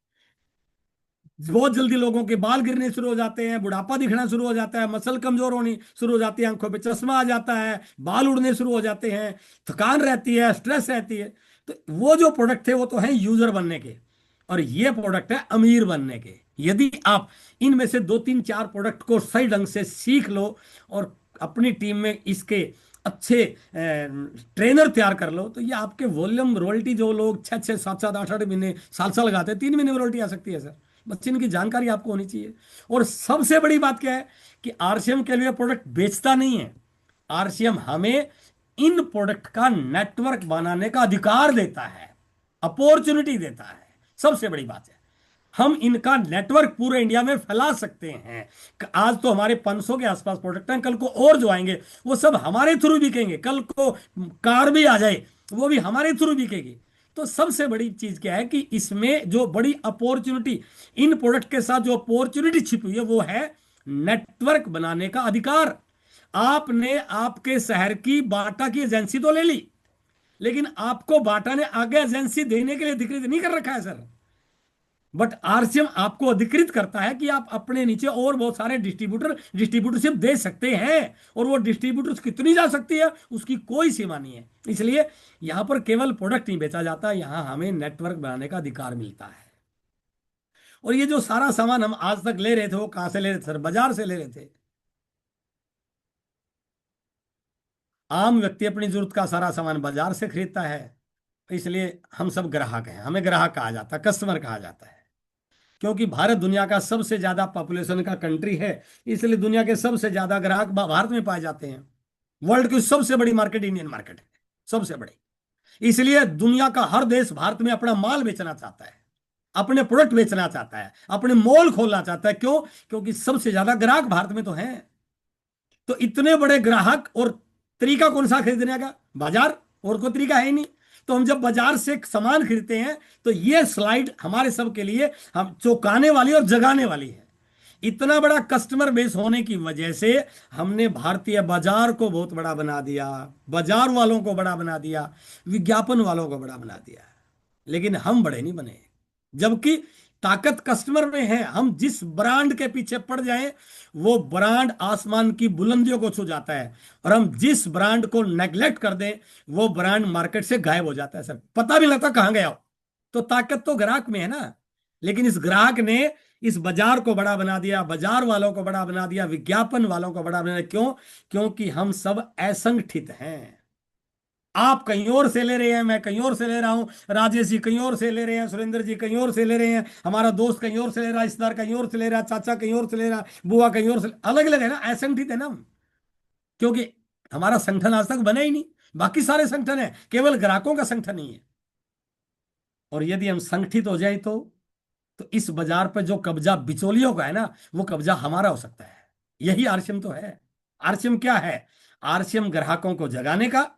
बहुत जल्दी लोगों के बाल गिरने शुरू हो जाते हैं, बुढ़ापा दिखना शुरू हो जाता है, मसल कमजोर होनी शुरू हो जाती है, आंखों पे चश्मा आ जाता है, बाल उड़ने शुरू हो जाते हैं, थकान रहती है, स्ट्रेस रहती है। तो वो जो प्रोडक्ट थे वो तो हैं यूजर बनने के, और ये प्रोडक्ट है अमीर बनने के। यदि आप इनमें से 2 3 4 प्रोडक्ट को सही ढंग से सीख लो और अपनी टीम में इसके अच्छे ट्रेनर तैयार कर लो, तो ये आपके वॉल्यूम रॉयल्टी, जो लोग 6 6 7 7 8 8 महीने साल साल लगाते हैं, 3 महीने में रॉयल्टी आ सकती है सर। बस इनकी जानकारी आपको होनी चाहिए। और सबसे बड़ी बात क्या है कि आरसीएम के लिए प्रोडक्ट बेचता नहीं है। आरसीएम हमें इन प्रोडक्ट का नेटवर्क बनाने का अधिकार देता है, अपॉर्चुनिटी देता है। सबसे बड़ी बात है, हम इनका नेटवर्क पूरे इंडिया में फैला सकते हैं। आज तो हमारे 500 के आसपास प्रोडक्ट हैं, कल को और जो आएंगे वो सब हमारे थ्रू बिकेंगे। कल को कार भी आ जाए वो भी हमारे थ्रू बिकेगी। तो सबसे बड़ी चीज क्या है कि इसमें जो बड़ी अपॉर्चुनिटी, इन प्रोडक्ट के साथ जो अपॉर्चुनिटी छिपी हुई है वो है नेटवर्क बनाने का अधिकार। आपने आपके शहर की बाटा की एजेंसी तो ले ली, लेकिन आपको बाटा ने आगे एजेंसी देने के लिए अधिकृत नहीं कर रखा है सर। बट आरसीएम आपको अधिकृत करता है कि आप अपने नीचे और बहुत सारे डिस्ट्रीब्यूटरशिप दे सकते हैं, और वो डिस्ट्रीब्यूटर्स कितनी जा सकती है उसकी कोई सीमा नहीं है। इसलिए यहां पर केवल प्रोडक्ट नहीं बेचा जाता, यहां हमें नेटवर्क बनाने का अधिकार मिलता है। और ये जो सारा सामान हम आज तक ले रहे थे वो कहां से ले रहे थे सर? बाजार से ले रहे थे। आम व्यक्ति अपनी जरूरत का सारा सामान बाजार से खरीदता है, इसलिए हम सब ग्राहक हैं। हमें ग्राहक कहा जाता है, कस्टमर कहा जाता है, क्योंकि भारत दुनिया का सबसे ज्यादा पॉपुलेशन का कंट्री है। इसलिए दुनिया के सबसे ज्यादा ग्राहक भारत में पाए जाते हैं। वर्ल्ड की सबसे बड़ी मार्केट इंडियन मार्केट है, सबसे बड़ी। इसलिए दुनिया का हर देश भारत में अपना माल बेचना चाहता है, अपने प्रोडक्ट बेचना चाहता है, अपने मॉल खोलना चाहता है। क्यों? क्योंकि सबसे ज्यादा ग्राहक भारत में तो हैं। तो इतने बड़े ग्राहक, और तरीका कौन सा खरीदने का? बाजार, और कोई तरीका है ही नहीं। तो हम जब बाजार से सामान खरीदते हैं तो ये स्लाइड हमारे सब के लिए हम चौंकाने वाली और जगाने वाली है। इतना बड़ा कस्टमर बेस होने की वजह से हमने भारतीय बाजार को बहुत बड़ा बना दिया, बाजार वालों को बड़ा बना दिया, विज्ञापन वालों को बड़ा बना दिया। लेकिन हम बड़े नहीं बने, जबकि ताकत कस्टमर में है। हम जिस ब्रांड के पीछे पड़ जाएं वो ब्रांड आसमान की बुलंदियों को छू जाता है, और हम जिस ब्रांड को नेग्लेक्ट कर दें वो ब्रांड मार्केट से गायब हो जाता है सर, पता भी नहीं लगता कहां गया हो। तो ताकत तो ग्राहक में है ना। लेकिन इस ग्राहक ने इस बाजार को बड़ा बना दिया, बाजार वालों को बड़ा बना दिया, विज्ञापन वालों को बड़ा बना दिया। क्यों? क्योंकि हम सब असंगठित हैं। आप कहीं और से ले रहे हैं, मैं कहीं और से ले रहा हूं, राजेश जी कहीं और से ले रहे हैं, सुरेंद्र जी कहीं और से ले रहे हैं, हमारा दोस्त कहीं और से ले रहा है, रिश्तेदार कहीं और से ले रहा है, चाचा कहीं और से ले रहा है, बुआ कहीं और से, अलग अलग है ना, असंगठित है ना हम। क्योंकि हमारा संगठन आज तक बना ही नहीं। बाकी सारे संगठन है, केवल ग्राहकों का संगठन नहीं है। और यदि हम संगठित हो जाए तो इस बाजार पर जो कब्जा बिचौलियों का है ना, वो कब्जा हमारा हो सकता है। यही आरसीएम तो है। आरसीएम क्या है? आरसीएम ग्राहकों को जगाने का,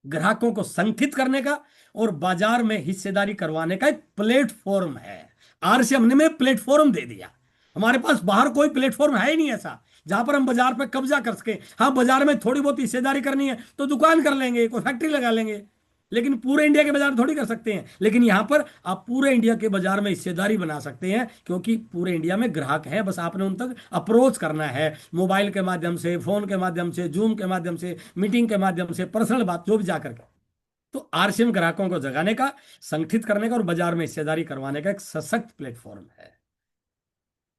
ग्राहकों को संगठित करने का और बाजार में हिस्सेदारी करवाने का एक प्लेटफॉर्म है। आरसीएम ने में प्लेटफॉर्म दे दिया। हमारे पास बाहर कोई प्लेटफॉर्म है ही नहीं ऐसा जहां पर हम बाजार पर कब्जा कर सके। हाँ, बाजार में थोड़ी बहुत हिस्सेदारी करनी है तो दुकान कर लेंगे, कोई फैक्ट्री लगा लेंगे, लेकिन पूरे इंडिया के बाजार थोड़ी कर सकते हैं। लेकिन यहां पर आप पूरे इंडिया के बाजार में हिस्सेदारी बना सकते हैं, क्योंकि पूरे इंडिया में ग्राहक हैं, बस आपने उन तक अप्रोच करना है, मोबाइल के माध्यम से, फोन के माध्यम से, जूम के माध्यम से, मीटिंग के माध्यम से, पर्सनल बात जो भी जाकर के। तो आरसीएम ग्राहकों को जगाने का, संगठित करने का और बाजार में हिस्सेदारी करवाने का एक सशक्त प्लेटफॉर्म है।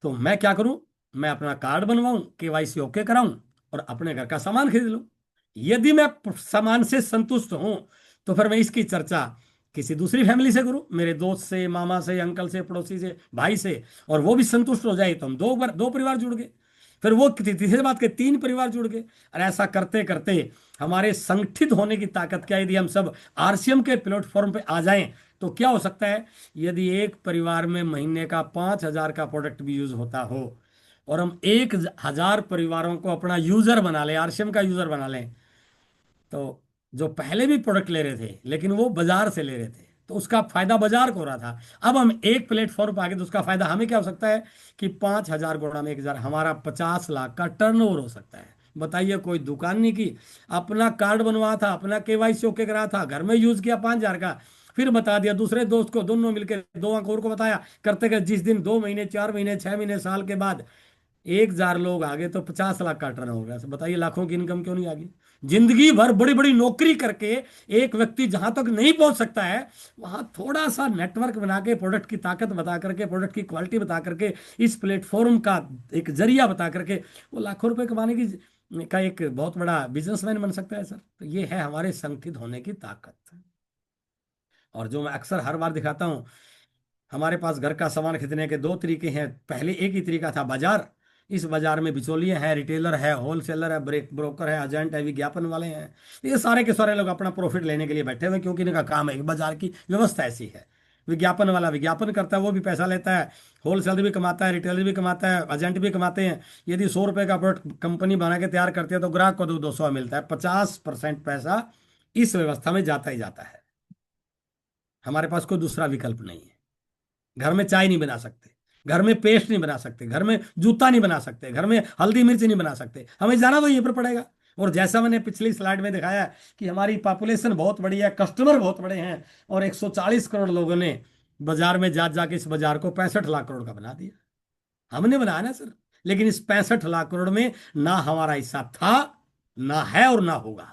तो मैं क्या करूं? मैं अपना कार्ड बनवाऊं, केवाईसी ओके कराऊं और अपने घर का सामान खरीद लूं। यदि मैं सामान से संतुष्ट हूं तो फिर मैं इसकी चर्चा किसी दूसरी फैमिली से करूं, मेरे दोस्त से, मामा से, अंकल से, पड़ोसी से, भाई से, और वो भी संतुष्ट हो जाए तो हम दो परिवार जुड़ गए। फिर वो तीसरी बात के तीन परिवार जुड़ गए। और ऐसा करते करते हमारे संगठित होने की ताकत क्या है? यदि हम सब आरसीएम के प्लेटफॉर्म पे आ जाएं तो क्या हो सकता है? यदि एक परिवार में महीने का 5,000 का प्रोडक्ट भी यूज होता हो और हम 1,000 परिवारों को अपना यूजर बना लें, आरसीएम का यूजर बना लें, तो जो पहले भी प्रोडक्ट ले रहे थे लेकिन वो बाजार से ले रहे थे तो उसका फायदा बाजार को हो रहा था, अब हम एक प्लेटफॉर्म पर आ गए तो उसका फायदा हमें क्या हो सकता है कि 5,000 गुणा में 1,000, हमारा 50 लाख का टर्नओवर हो सकता है। बताइए, कोई दुकान नहीं की, अपना कार्ड बनवा था, अपना केवाईसी ओके करा था, घर में यूज किया 5,000 का, फिर बता दिया दूसरे दोस्त को, दोनों मिलकर दो अंक और को बताया, करते करते जिस दिन 2 महीने, 4 महीने, 6 महीने, साल के बाद 1,000 लोग आ गए तो 50 लाख का टर्न हो गया। तो बताइए, लाखों की इनकम क्यों नहीं आ गई? जिंदगी भर बड़ी बड़ी नौकरी करके एक व्यक्ति जहां तक नहीं पहुंच सकता है, वहां थोड़ा सा नेटवर्क बना के, प्रोडक्ट की ताकत बता करके, प्रोडक्ट की क्वालिटी बता करके, इस प्लेटफॉर्म का एक जरिया बता करके वो लाखों रुपए कमाने की का एक बहुत बड़ा बिजनेसमैन बन सकता है सर। तो ये है हमारे संगठित होने की ताकत। और जो मैं अक्सर हर बार दिखाता हूं, हमारे पास घर का सामान खरीदने के दो तरीके हैं। पहले एक ही तरीका था, बाजार। इस बाजार में बिचौलिए हैं, रिटेलर है, होलसेलर है, ब्रोकर है, एजेंट है, विज्ञापन वाले हैं। ये सारे के सारे लोग अपना प्रॉफिट लेने के लिए बैठे हुए हैं, क्योंकि इनका काम है, बाजार की व्यवस्था ऐसी है। विज्ञापन वाला विज्ञापन करता है, वो भी पैसा लेता है, होलसेलर भी कमाता है, रिटेलर भी कमाता है, एजेंट भी कमाते हैं। यदि 100 रुपए का प्रोडक्ट कंपनी बना के तैयार करती है तो ग्राहक को 200 मिलता है। 50% पैसा इस व्यवस्था में जाता ही जाता है। हमारे पास कोई दूसरा विकल्प नहीं है। घर में चाय नहीं बना सकते, घर में पेस्ट नहीं बना सकते, घर में जूता नहीं बना सकते, घर में हल्दी मिर्च नहीं बना सकते, हमें जाना तो यहीं पर पड़ेगा। और जैसा मैंने पिछली स्लाइड में दिखाया कि हमारी पॉपुलेशन बहुत बड़ी है, कस्टमर बहुत बड़े हैं, और 140 करोड़ लोगों ने बाजार में जा जाके इस बाजार को 65 लाख करोड़ का बना दिया। हमने बनाया ना सर, लेकिन इस 65 लाख करोड़ में ना हमारा हिस्सा था, ना है और ना होगा,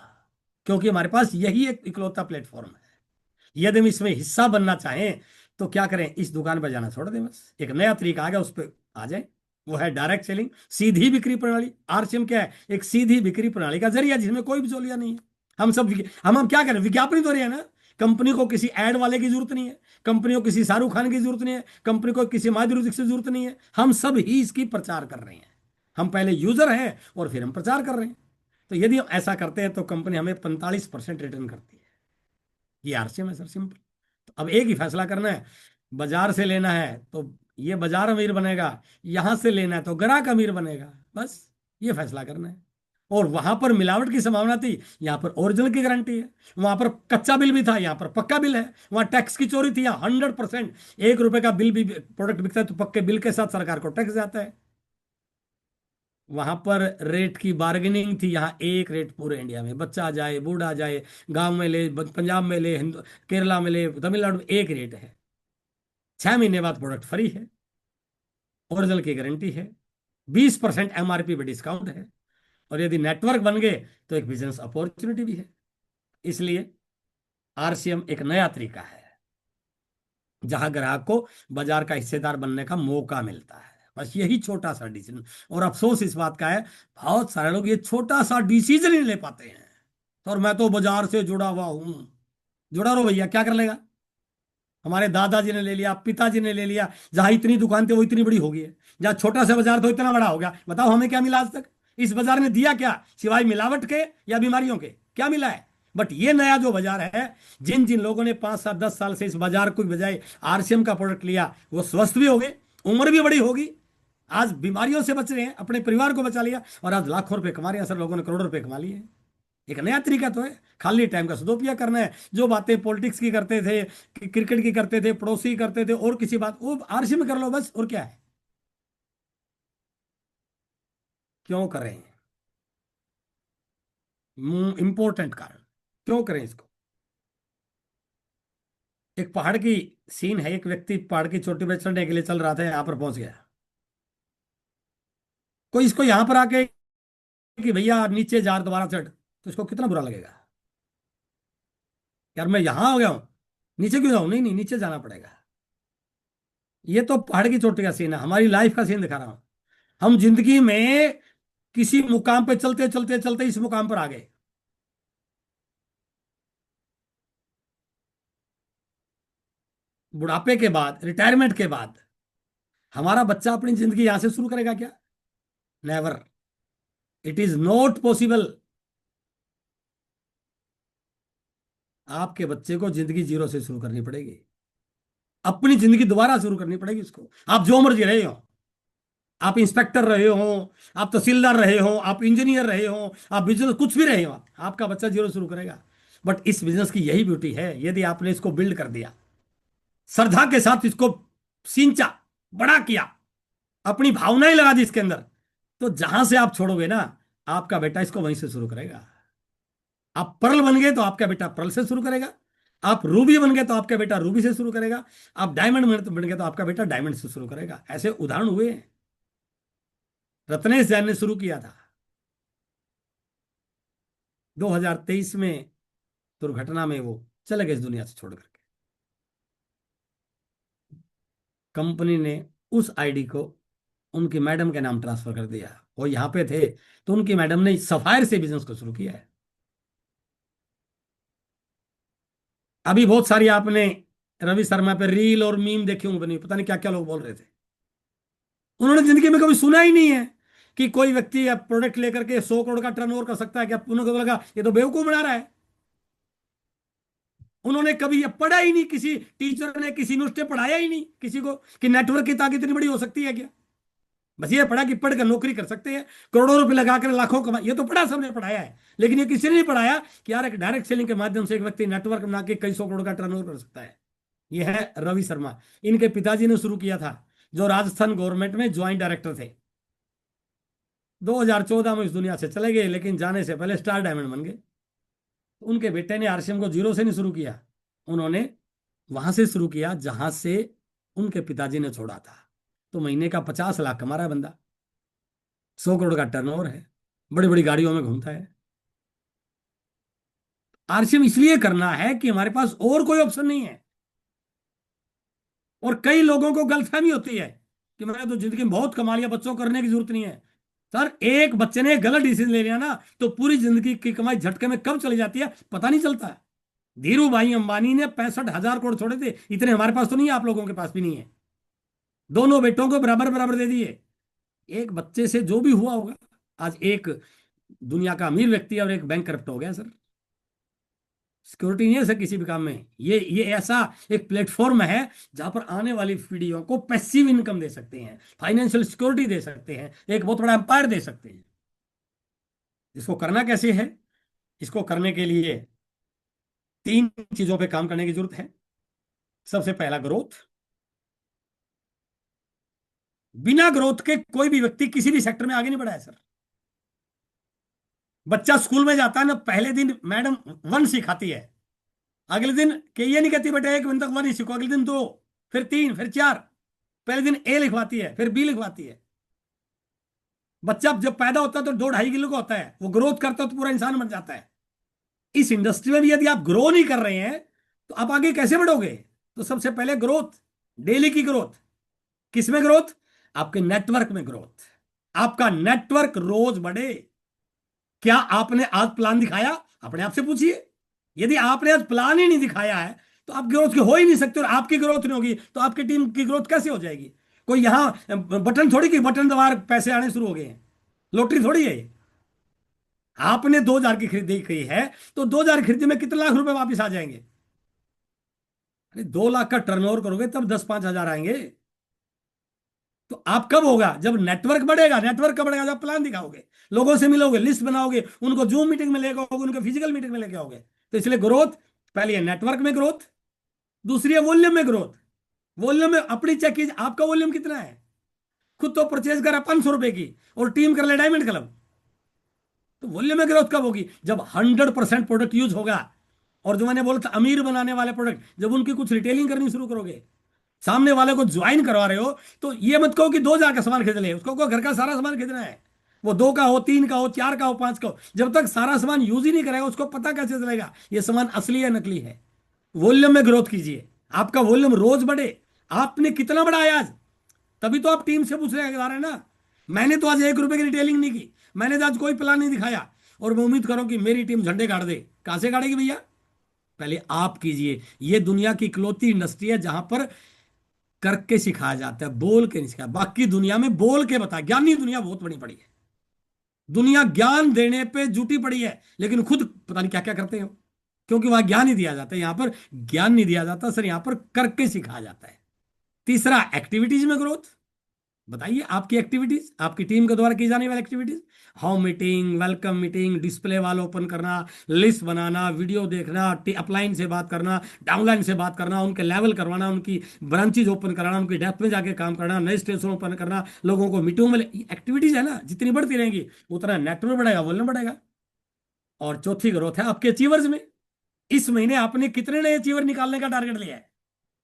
क्योंकि हमारे पास यही एक इकलौता प्लेटफॉर्म है। यदि हम इसमें हिस्सा बनना चाहें तो क्या करें? इस दुकान पर जाना छोड़ दें, बस एक नया तरीका आ गया, उस पर आ जाए। वो है डायरेक्ट सेलिंग, सीधी बिक्री प्रणाली। आरसीएम क्या है? एक सीधी बिक्री प्रणाली का जरिया, जिसमें कोई बिचौलिया नहीं है। हम सब हम क्या करें? विज्ञापन ही तो रहे हैं ना। कंपनी को किसी एड वाले की जरूरत नहीं है, कंपनी को किसी शाहरुख खान की जरूरत नहीं है, कंपनी को किसी माधुरी दीक्षित की जरूरत नहीं है। हम सब ही इसकी प्रचार कर रहे हैं। हम पहले यूजर हैं और फिर हम प्रचार कर रहे हैं। तो यदि हम ऐसा करते हैं तो कंपनी हमें 45% रिटर्न करती है। ये आरसीएम है सर, सिंपल। तो अब एक ही फैसला करना है, बाजार से लेना है तो ये बाजार अमीर बनेगा, यहां से लेना है तो ग्राहक अमीर बनेगा, बस ये फैसला करना है। और वहां पर मिलावट की संभावना थी, यहां पर ओरिजिनल की गारंटी है। वहां पर कच्चा बिल भी था, यहां पर पक्का बिल है। वहां टैक्स की चोरी थी, यहाँ 100%। 1 रुपए का बिल भी प्रोडक्ट बिकता है तो पक्के बिल के साथ सरकार को टैक्स जाता है। वहां पर रेट की बार्गेनिंग थी, यहाँ एक रेट पूरे इंडिया में, बच्चा जाए, बूढ़ा जाए, गांव में ले, पंजाब में ले, केरला में ले, तमिलनाडु में, एक रेट है। 6 महीने बाद प्रोडक्ट फ्री है, ओरिजिनल की गारंटी है, 20% एमआरपी पे डिस्काउंट है, और यदि नेटवर्क बन गए तो एक बिजनेस अपॉर्चुनिटी भी है। इसलिए आरसीएम एक नया तरीका है जहां ग्राहक को बाजार का हिस्सेदार बनने का मौका मिलता है। बस यही छोटा सा डिसीजन, और अफसोस इस बात का है, बहुत सारे लोग ये छोटा सा डिसीजन ही ले पाते हैं। तो और मैं तो बाजार से जुड़ा हुआ हूं। जुड़ा रहो भैया, क्या कर लेगा? हमारे दादाजी ने ले लिया, पिताजी ने ले लिया, जहां इतनी दुकान थी वो इतनी बड़ी हो गई है, जहां छोटा सा बाजार था इतना बड़ा हो गया। बताओ हमें क्या मिला आज तक? इस बाजार ने दिया क्या, सिवाय मिलावट के या बीमारियों के? क्या मिला है? बट ये नया जो बाजार है, जिन जिन लोगों ने 5 7 10 साल से इस बाजार को बजाय आरसीएम का प्रोडक्ट लिया, वो स्वस्थ भी हो गए, उम्र भी बड़ी होगी, आज बीमारियों से बच रहे हैं, अपने परिवार को बचा लिया, और आज लाखों रुपए कमा रहे हैं सर, लोगों ने करोड़ों रुपए कमा लिए हैं। एक नया तरीका तो है, खाली टाइम का सदुपयोग करना है। जो बातें पॉलिटिक्स की करते थे, क्रिकेट की करते थे, पड़ोसी की करते थे, और किसी बात, वो आरसी में कर लो बस, और क्या है। क्यों कर रहे हैं? इंपॉर्टेंट कारण, क्यों करें इसको? एक पहाड़ की सीन है, एक व्यक्ति पहाड़ की चोटी पर चढ़ने के लिए चल रहा था, यहां पर पहुंच गया। कोई इसको यहां पर आके कि भैया नीचे जा, दोबारा चढ़, तो इसको कितना बुरा लगेगा? यार मैं यहां हो गया हूं, नीचे क्यों जाऊं? नहीं नहीं, नीचे जाना पड़ेगा। ये तो पहाड़ की चोटी का सीन है, हमारी लाइफ का सीन दिखा रहा हूं। हम जिंदगी में किसी मुकाम पे चलते चलते चलते इस मुकाम पर आ गए। बुढ़ापे के बाद, रिटायरमेंट के बाद हमारा बच्चा अपनी जिंदगी यहां से शुरू करेगा क्या? Never, it is not possible. आपके बच्चे को जिंदगी जीरो से शुरू करनी पड़ेगी, अपनी जिंदगी दोबारा शुरू करनी पड़ेगी उसको। आप जो मर्जी रहे हो, आप इंस्पेक्टर रहे हो, आप तहसीलदार रहे हो, आप इंजीनियर रहे हो, आप बिजनेस कुछ भी रहे हो, आपका बच्चा जीरो शुरू करेगा। बट इस बिजनेस की यही ब्यूटी है, यदि आपने इसको बिल्ड कर दिया, श्रद्धा के साथ इसको सींचा, बड़ा किया, अपनी भावनाएं लगा दी इसके अंदर, तो जहां से आप छोड़ोगे ना, आपका बेटा इसको वहीं से शुरू करेगा। आप पर्ल बन गए तो आपका बेटा पर्ल से शुरू करेगा, आप रूबी बन गए तो आपका बेटा रूबी से शुरू करेगा, आप डायमंड बन गए तो आपका बेटा डायमंड से शुरू करेगा। ऐसे उदाहरण हुए हैं। रत्नेश जैन ने शुरू किया था, 2023 में दुर्घटना में वो चले गए इस दुनिया से छोड़ करके। कंपनी ने उस आईडी को उनकी मैडम के नाम ट्रांसफर कर दिया। वो यहां पे थे तो उनकी मैडम ने सफायर से बिजनेस को शुरू किया है। अभी बहुत सारी आपने रवि शर्मा पे रील और मीम देखे होंगे, बनी, पता नहीं क्या क्या लोग बोल रहे थे। उन्होंने जिंदगी में कभी सुना ही नहीं है कि कोई व्यक्ति प्रोडक्ट लेकर के 100 करोड़ का टर्नओवर कर सकता है। क्या उन्होंने तो लगा ये तो बेवकूफ बना रहा है। उन्होंने कभी ये पढ़ा ही नहीं, किसी टीचर ने, किसी ने पढ़ाया ही नहीं किसी को कि नेटवर्क की ताकत इतनी बड़ी हो सकती है क्या। बस ये पढ़ा कि पढ़कर नौकरी कर सकते हैं, करोड़ों रुपए लगाकर लाखों कमा, ये तो पढ़ा, सबने पढ़ाया है। लेकिन ये किसी ने नहीं पढ़ाया कि यार एक डायरेक्ट सेलिंग के माध्यम से एक व्यक्ति नेटवर्क बना के कई 100 करोड़ का टर्नओवर कर सकता है। ये है रवि शर्मा। इनके पिताजी ने शुरू किया था, जो राजस्थान गवर्नमेंट में ज्वाइंट डायरेक्टर थे। 2014 में इस दुनिया से चले गए, लेकिन जाने से पहले स्टार डायमंड बन गए। उनके बेटे ने आरसीएम को जीरो से नहीं शुरू किया, उन्होंने वहां से शुरू किया जहां से उनके पिताजी ने छोड़ा था। तो महीने का 50 लाख कमा रहा है बंदा, 100 करोड़ का टर्नओवर है, बड़ी बड़ी गाड़ियों में घूमता है। आरसीएम इसलिए करना है कि हमारे पास और कोई ऑप्शन नहीं है। और कई लोगों को गलतफहमी होती है कि मैंने तो जिंदगी में बहुत कमा लिया, बच्चों को करने की जरूरत नहीं है। सर, एक बच्चे ने गलत डिसीजन ले लिया ना, तो पूरी जिंदगी की कमाई झटके में कब चली जाती है पता नहीं चलता। धीरू भाई अंबानी ने 65,000 करोड़ छोड़े थे, इतने हमारे पास तो नहीं है, आप लोगों के पास भी नहीं है। दोनों बेटों को बराबर बराबर दे दिए। एक बच्चे से जो भी हुआ होगा, आज एक दुनिया का अमीर व्यक्ति और एक बैंक करप्ट हो गया सर। सिक्योरिटी नहीं है सर किसी भी काम में। ये ऐसा एक प्लेटफॉर्म है जहां पर आने वाली पीढ़ियों को पैसिव इनकम दे सकते हैं, फाइनेंशियल सिक्योरिटी दे सकते हैं, एक बहुत बड़ा एम्पायर दे सकते हैं। इसको करना कैसे है? इसको करने के लिए 3 चीजों पे काम करने की जरूरत है। सबसे पहला, ग्रोथ। बिना ग्रोथ के कोई भी व्यक्ति किसी भी सेक्टर में आगे नहीं बढ़ा है सर। बच्चा स्कूल में जाता है ना, पहले दिन मैडम वन सिखाती है, अगले दिन के ये नहीं कहती बेटा 1 दिन तक वन ही सीखो, अगले दिन 2, फिर 3, फिर 4। पहले दिन ए लिखवाती है, फिर बी लिखवाती है। बच्चा जब पैदा होता है तो 2 2.5 किलो का होता है, वो ग्रोथ करता है तो पूरा इंसान बन जाता है। इस इंडस्ट्री में भी यदि आप ग्रो नहीं कर रहे हैं तो आप आगे कैसे बढ़ोगे? तो सबसे पहले ग्रोथ, डेली की ग्रोथ। किसमें ग्रोथ? आपके नेटवर्क में ग्रोथ। आपका नेटवर्क रोज बढ़े। क्या आपने आज प्लान दिखाया? अपने आप से पूछिए। यदि आपने आज प्लान ही नहीं दिखाया है तो आप ग्रोथ के हो ही नहीं सकते, और आपकी ग्रोथ नहीं होगी तो आपकी टीम की ग्रोथ कैसे हो जाएगी? कोई यहां बटन थोड़ी कि बटन दबा पैसे आने शुरू हो गए हैं, लॉटरी थोड़ी है ये। आपने 2,000 की खरीदी की है, तो 2,000 खरीदी में कितने लाख रुपए वापस आ जाएंगे? अरे 2 लाख का टर्नओवर करोगे तब 10-5 हजार आएंगे। तो आप कब होगा? जब नेटवर्क बढ़ेगा। नेटवर्क कब बढ़ेगा? जब प्लान दिखाओगे, लोगों से मिलोगे, लिस्ट बनाओगे, उनको जूम मीटिंग में लेके आओगे, उनको फिजिकल मीटिंग में लेके आओगे। तो इसलिए ग्रोथ, पहली है नेटवर्क में ग्रोथ, दूसरी है वॉल्यूम में ग्रोथ। वॉल्यूम में अपनी चेक कीजिए, आपका वॉल्यूम कितना है। खुद तो परचेज करा 500 रुपए की, और टीम कर ले डायमंड क्लब। तो वॉल्यूम में ग्रोथ कब होगी? जब 100% प्रोडक्ट यूज होगा। और जो मैंने बोला था अमीर बनाने वाले प्रोडक्ट, जब उनकी कुछ रिटेलिंग करनी शुरू करोगे, सामने वाले को ज्वाइन करवा रहे हो, तो ये मत कहो कि 2,000 का सामान खरीद ले, उसको कहो घर का सारा सामान खरीदना है। वो 2 का हो, 3 का हो, 4 का हो, 5 का हो, जब तक सारा सामान यूज ही नहीं करेगा उसको पता कैसे चलेगा ये सामान असली है नकली है। वॉल्यूम में ग्रोथ कीजिए, आपका वॉल्यूम रोज बढ़े। आपने कितना बढ़ाया आज? तभी तो आप टीम से पूछ रहे हैं ना। मैंने तो आज 1 रुपए की रिटेलिंग नहीं की, मैंने तो आज कोई प्लान नहीं दिखाया, और मैं उम्मीद करूं कि मेरी टीम झंडे गाड़ दे। कहां से गाड़ेगी भैया? पहले आप कीजिए। ये दुनिया की इकलौती इंडस्ट्री है जहां पर करके सिखाया जाता है, बोल के नहीं सिखाया। बाकी दुनिया में बोल के बता, ज्ञानी दुनिया बहुत बड़ी पड़ी है। दुनिया ज्ञान देने पे जुटी पड़ी है, लेकिन खुद पता नहीं क्या क्या करते हो, क्योंकि वहां ज्ञान ही दिया जाता है। यहां पर ज्ञान नहीं दिया जाता सर, यहां पर करके सिखाया जाता है। तीसरा, एक्टिविटीज में ग्रोथ। बताइए आपकी एक्टिविटीज, आपकी टीम के द्वारा की जाने वाली activities. How meeting, welcome meeting, display वाल ओपन करना, लिस्ट बनाना, वीडियो देखना, अपलाइन से बात करना, डाउनलाइन से बात करना, उनके लेवल करवाना, उनकी ब्रांचेज ओपन कराना, उनकी डेप्थ में जाके काम करना, नए स्टेशन ओपन करना, लोगों को मीटिंग में एक्टिविटीज है ना, जितनी बढ़ती रहेंगी उतना नेटवर्क बढ़ेगा, वॉल्यूम बढ़ेगा। और चौथी ग्रोथ है आपके अचीवर्स में। इस महीने आपने कितने नए अचीवर निकालने का टारगेट लिया है,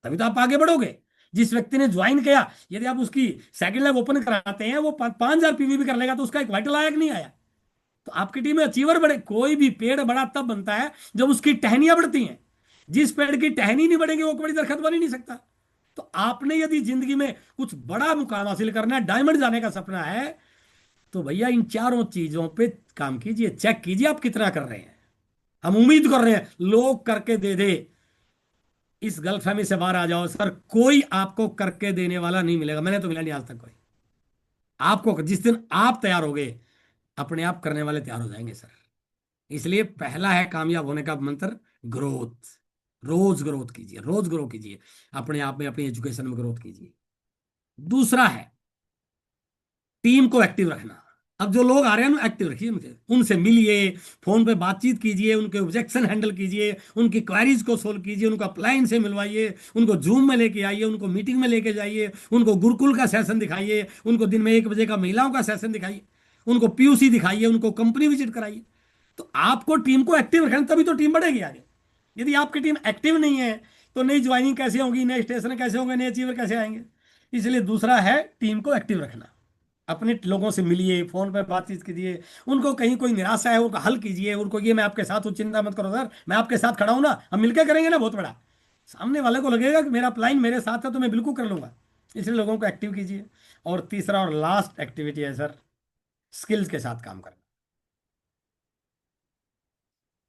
तभी तो आप आगे बढ़ोगे। जिस व्यक्ति ने ज्वाइन किया, यदि आप उसकी सेकंड लैब ओपन कराते हैं, वो 5,000 पीवीबी कर लेगा, तो उसका एक वाइटल आया कि नहीं आया? तो आपकी टीम में अचीवर बढ़े। कोई भी पेड़ बड़ा तब बनता है जब उसकी टहनियां बढ़ती हैं। जिस पेड़ की टहनी नहीं बढ़ेगी वो बड़ी दरख्त बन ही नहीं सकता। तो आपने यदि जिंदगी में कुछ बड़ा मुकाम हासिल करना है, डायमंड जाने का सपना है, तो भैया इन चारों चीजों पे काम कीजिए। चेक कीजिए आप कितना कर रहे हैं। हम उम्मीद कर रहे हैं लोग करके दे दे। इस गलतफहमी से बाहर आ जाओ सर, कोई आपको करके देने वाला नहीं मिलेगा। मैंने तो मिला नहीं आज तक कोई। आपको जिस दिन आप तैयार होगे, अपने आप करने वाले तैयार हो जाएंगे सर। इसलिए पहला है कामयाब होने का मंत्र, ग्रोथ। रोज ग्रोथ कीजिए, रोज ग्रो कीजिए, अपने आप में, अपनी एजुकेशन में ग्रोथ कीजिए। दूसरा है टीम को एक्टिव रखना। अब जो लोग आ रहे हैं ना, एक्टिव रखिए, मुझे उनसे मिलिए, फोन पे बातचीत कीजिए, उनके ऑब्जेक्शन हैंडल कीजिए, उनकी क्वेरीज को सोल्व कीजिए, उनको अपलाइन से मिलवाइए, उनको जूम में लेके आइए, उनको मीटिंग में लेके जाइए, उनको गुरुकुल का सेशन दिखाइए, उनको दिन में 1 बजे का महिलाओं का सेशन दिखाइए, उनको पीयूसी दिखाइए, उनको कंपनी विजिट कराइए। तो आपको टीम को एक्टिव रखना, तभी तो टीम बढ़ेगी आगे। यदि आपकी टीम एक्टिव नहीं है, तो नई ज्वाइनिंग कैसे होगी, नए स्टेशन कैसे होंगे, नए अचीवर कैसे आएंगे? इसलिए दूसरा है टीम को एक्टिव रखना। अपने लोगों से मिलिए, फोन पर बातचीत कीजिए, उनको कहीं कोई निराशा है उनको हल कीजिए, उनको ये मैं आपके साथ हूँ, चिंता मत करो सर, मैं आपके साथ खड़ा हूं ना, हम मिलकर करेंगे ना बहुत बड़ा। सामने वाले को लगेगा कि मेरा प्लान मेरे साथ है, तो मैं बिल्कुल कर लूंगा। इसलिए लोगों को एक्टिव कीजिए। और तीसरा और लास्ट एक्टिविटी है सर, स्किल्स के साथ काम करना।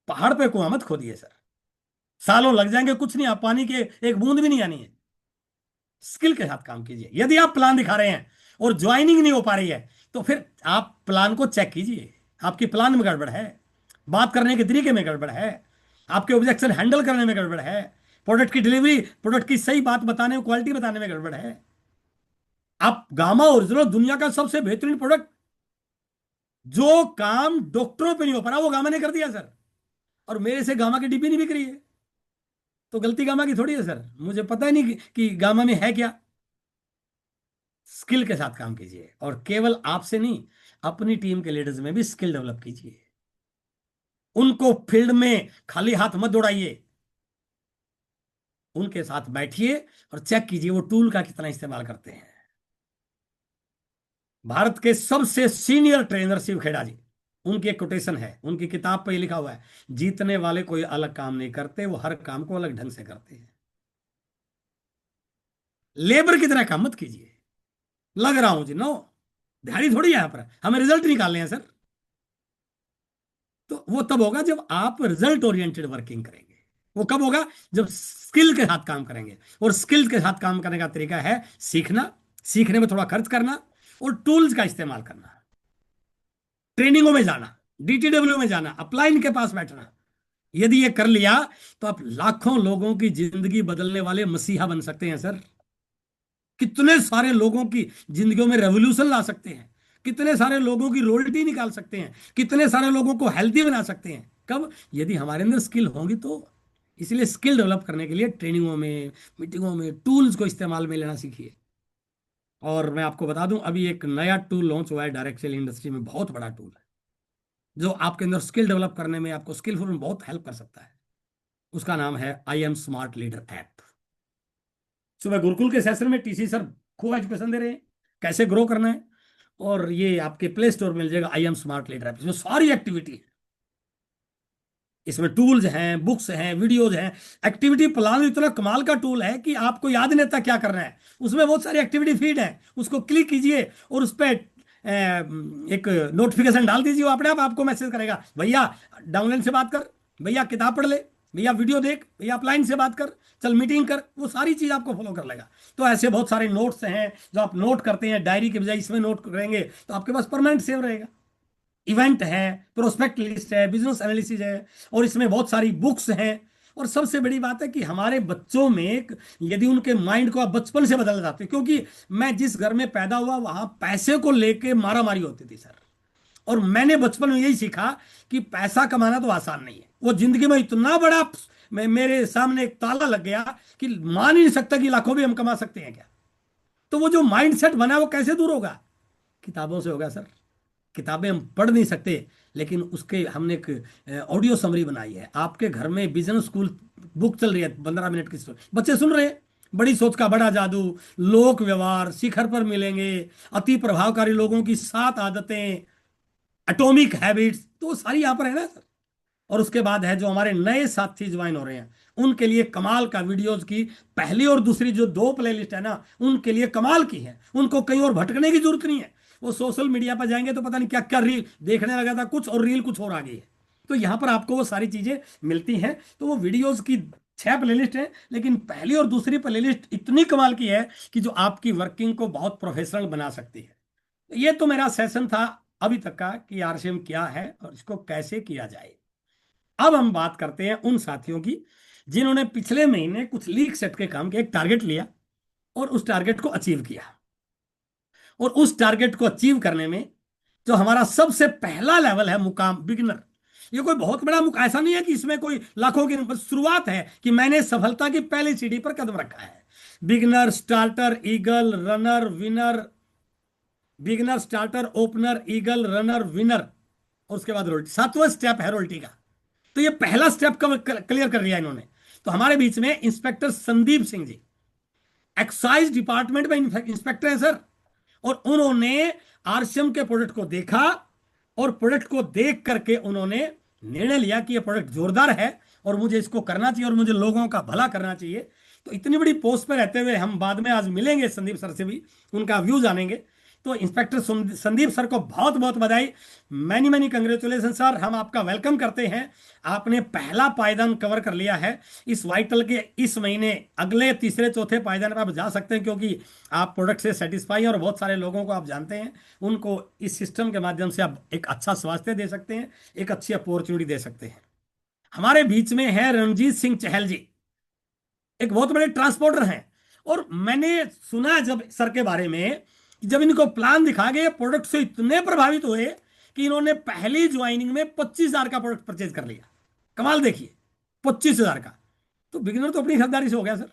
पहाड़ पे कुआं मत खोदिए सर, सालों लग जाएंगे, कुछ नहीं, आप पानी के एक बूंद भी नहीं आनी है। स्किल के साथ काम कीजिए। यदि आप प्लान दिखा रहे हैं और ज्वाइनिंग नहीं हो पा रही है, तो फिर आप प्लान को चेक कीजिए। आपकी प्लान में गड़बड़ है, बात करने के तरीके में गड़बड़ है, आपके ऑब्जेक्शन हैंडल करने में गड़बड़ है, प्रोडक्ट की डिलीवरी, प्रोडक्ट की सही बात बताने में, क्वालिटी बताने में गड़बड़ है। आप गामा ओरिजिनल, दुनिया का सबसे बेहतरीन प्रोडक्ट, जो काम डॉक्टरों पे नहीं हो पा रहा वो गामा ने कर दिया सर, और मेरे से गामा की डिब्बी नहीं बिक रही है। तो गलती गामा की थोड़ी है सर, मुझे पता ही नहीं कि गामा में है क्या। स्किल के साथ काम कीजिए, और केवल आपसे नहीं, अपनी टीम के लीडर्स में भी स्किल डेवलप कीजिए। उनको फील्ड में खाली हाथ मत दौड़ाइए, उनके साथ बैठिए और चेक कीजिए वो टूल का कितना इस्तेमाल करते हैं। भारत के सबसे सीनियर ट्रेनर शिव खेड़ा जी, उनकी एक कोटेशन है, उनकी किताब पर लिखा हुआ है, जीतने वाले कोई अलग काम नहीं करते, वो हर काम को अलग ढंग से करते हैं। लेबर की तरह काम मत कीजिए, लग रहा हूं जी, नो, दिहाड़ी थोड़ी है, यहाँ पर हमें रिजल्ट निकालने हैं सर। तो वो तब होगा जब आप रिजल्ट ओरिएंटेड वर्किंग करेंगे। वो कब होगा? जब स्किल के साथ काम करेंगे। और स्किल के साथ काम करने का तरीका है सीखना, सीखने में थोड़ा खर्च करना, और टूल्स का इस्तेमाल करना, ट्रेनिंगों में जाना। DTW में जाना, अपलाइन के पास बैठना, यदि ये कर लिया तो आप लाखों लोगों की जिंदगी बदलने वाले मसीहा बन सकते हैं सर। कितने सारे लोगों की जिंदगियों में रेवोल्यूशन ला सकते हैं, कितने सारे लोगों की रोल्टी निकाल सकते हैं, कितने सारे लोगों को हेल्दी बना सकते हैं। कब? यदि हमारे अंदर स्किल होगी तो। इसलिए स्किल डेवलप करने के लिए ट्रेनिंगों में, मीटिंगों में टूल्स को इस्तेमाल में लेना सीखिए। और मैं आपको बता दूं, अभी एक नया टूल लॉन्च हुआ है डायरेक्ट सेल इंडस्ट्री में, बहुत बड़ा टूल है, जो आपके अंदर स्किल डेवलप करने में, आपको स्किलफुल में बहुत हेल्प कर सकता है। उसका नाम है I am smart leader app. सुबह गुरुकुल के सेशन में TC सर खूब एजुकेशन दे रहे हैं, कैसे ग्रो करना है। और ये आपके प्ले स्टोर में मिल जाएगा I am smart leader app, इसमें सारी एक्टिविटी है, इसमें टूल्स हैं, बुक्स हैं, वीडियोज हैं। एक्टिविटी प्लान इतना कमाल का टूल है कि आपको याद नहीं रहता क्या करना है। उसमें बहुत सारी एक्टिविटी फीड है, उसको क्लिक कीजिए और उस पर एक नोटिफिकेशन डाल दीजिए, वो अपने आप आपको मैसेज करेगा, भैया डाउनलाइन से बात कर, भैया किताब पढ़ ले, भैया वीडियो देख, भैया अपलाइन से बात कर, चल मीटिंग कर। वो सारी चीज आपको फॉलो कर लेगा। तो ऐसे बहुत सारे नोट्स हैं जो आप नोट करते हैं, डायरी के बजाय इसमें नोट करेंगे तो आपके पास परमानेंट सेव रहेगा। इवेंट है, प्रोस्पेक्ट लिस्ट है, बिजनेस एनालिसिस है, और इसमें बहुत सारी बुक्स हैं। और सबसे बड़ी बात है कि हमारे बच्चों में यदि उनके माइंड को आप बचपन से बदल जाते, क्योंकि मैं जिस घर में पैदा हुआ वहां पैसे को लेके मारामारी होती थी सर। और मैंने बचपन में यही सीखा कि पैसा कमाना तो आसान नहीं है। वो जिंदगी में इतना बड़ा मेरे सामने एक ताला लग गया कि मान ही नहीं सकता कि लाखों भी हम कमा सकते हैं क्या। तो वो जो माइंडसेट बना वो कैसे दूर होगा? किताबों से होगा सर। किताबें हम पढ़ नहीं सकते, लेकिन उसके हमने एक ऑडियो समरी बनाई है। आपके घर में बिजनेस स्कूल बुक चल रही है, 15 मिनट की बच्चे सुन रहे हैं। बड़ी सोच का बड़ा जादू, लोक व्यवहार, शिखर पर मिलेंगे, अति प्रभावकारी लोगों की 7 आदतें, एटॉमिक हैबिट्स, तो वो सारी यहाँ पर है ना सर। और उसके बाद है जो हमारे नए साथी ज्वाइन हो रहे हैं उनके लिए कमाल का वीडियोस की पहली और दूसरी जो 2 प्लेलिस्ट है ना, उनके लिए कमाल की है। उनको कहीं और भटकने की जरूरत नहीं है। वो सोशल मीडिया पर जाएंगे तो पता नहीं क्या क्या रील देखने लगा था कुछ, और रील कुछ और आ गई है। तो यहाँ पर आपको वो सारी चीजें मिलती हैं। तो वो वीडियोस की 6 प्लेलिस्ट है, लेकिन पहली और दूसरी प्लेलिस्ट इतनी कमाल की है कि जो आपकी वर्किंग को बहुत प्रोफेशनल बना सकती है। ये तो मेरा सेशन था अभी तक का कि RCM क्या है और इसको कैसे किया जाए। अब हम बात करते हैं उन साथियों की जिन्होंने पिछले महीने कुछ लीक सेट के काम के एक टारगेट लिया और उस टारगेट को अचीव किया। और उस टारगेट को अचीव करने में जो हमारा सबसे पहला लेवल है, मुकाम बिगिनर। ये कोई बहुत बड़ा मुकाम ऐसा नहीं है कि इसमें कोई लाखों की शुरुआत है कि मैंने सफलता की पहली सीढ़ी पर कदम रखा है। Beginner, starter, eagle, runner, winner, beginner, starter, opener, eagle, runner, winner, और उसके बाद रोल्टी, 7वां स्टेप है रोल्टी का। तो ये पहला स्टेप क्लियर कर दिया इन्होंने। तो हमारे बीच में inspector Sandeep Singh ji, excise department में इंस्पेक्टर है सर। और उन्होंने RCM के प्रोडक्ट को देखा और प्रोडक्ट को देख करके उन्होंने निर्णय लिया कि ये प्रोडक्ट जोरदार है और मुझे इसको करना चाहिए और मुझे लोगों का भला करना चाहिए। तो इतनी बड़ी पोस्ट पर रहते हुए हम बाद में आज मिलेंगे संदीप सर से भी, उनका व्यू जानेंगे। तो इंस्पेक्टर संदीप सर को बहुत बहुत बधाई, मैनी मैनी कंग्रेचुलेशन सर। हम आपका वेलकम करते हैं। आपने पहला पायदान कवर कर लिया है इस वाइटल के इस महीने। अगले तीसरे चौथे पायदान पर आप जा सकते हैं, क्योंकि आप प्रोडक्ट से सेटिस्फाई हैं और बहुत सारे लोगों को आप जानते हैं। उनको इस सिस्टम के माध्यम से आप एक अच्छा स्वास्थ्य दे सकते हैं, एक अच्छी अपॉर्चुनिटी दे सकते हैं। हमारे बीच में है रणजीत सिंह चहल जी, एक बहुत बड़े ट्रांसपोर्टर हैं। और मैंने सुना जब सर के बारे में, जब इनको प्लान दिखा गए प्रोडक्ट से इतने प्रभावित हुए कि इन्होंने पहली ज्वाइनिंग में 25,000 का प्रोडक्ट परचेज कर लिया। कमाल देखिए, 25,000 का। तो बिगिनर तो अपनी खरीदारी से हो गया सर।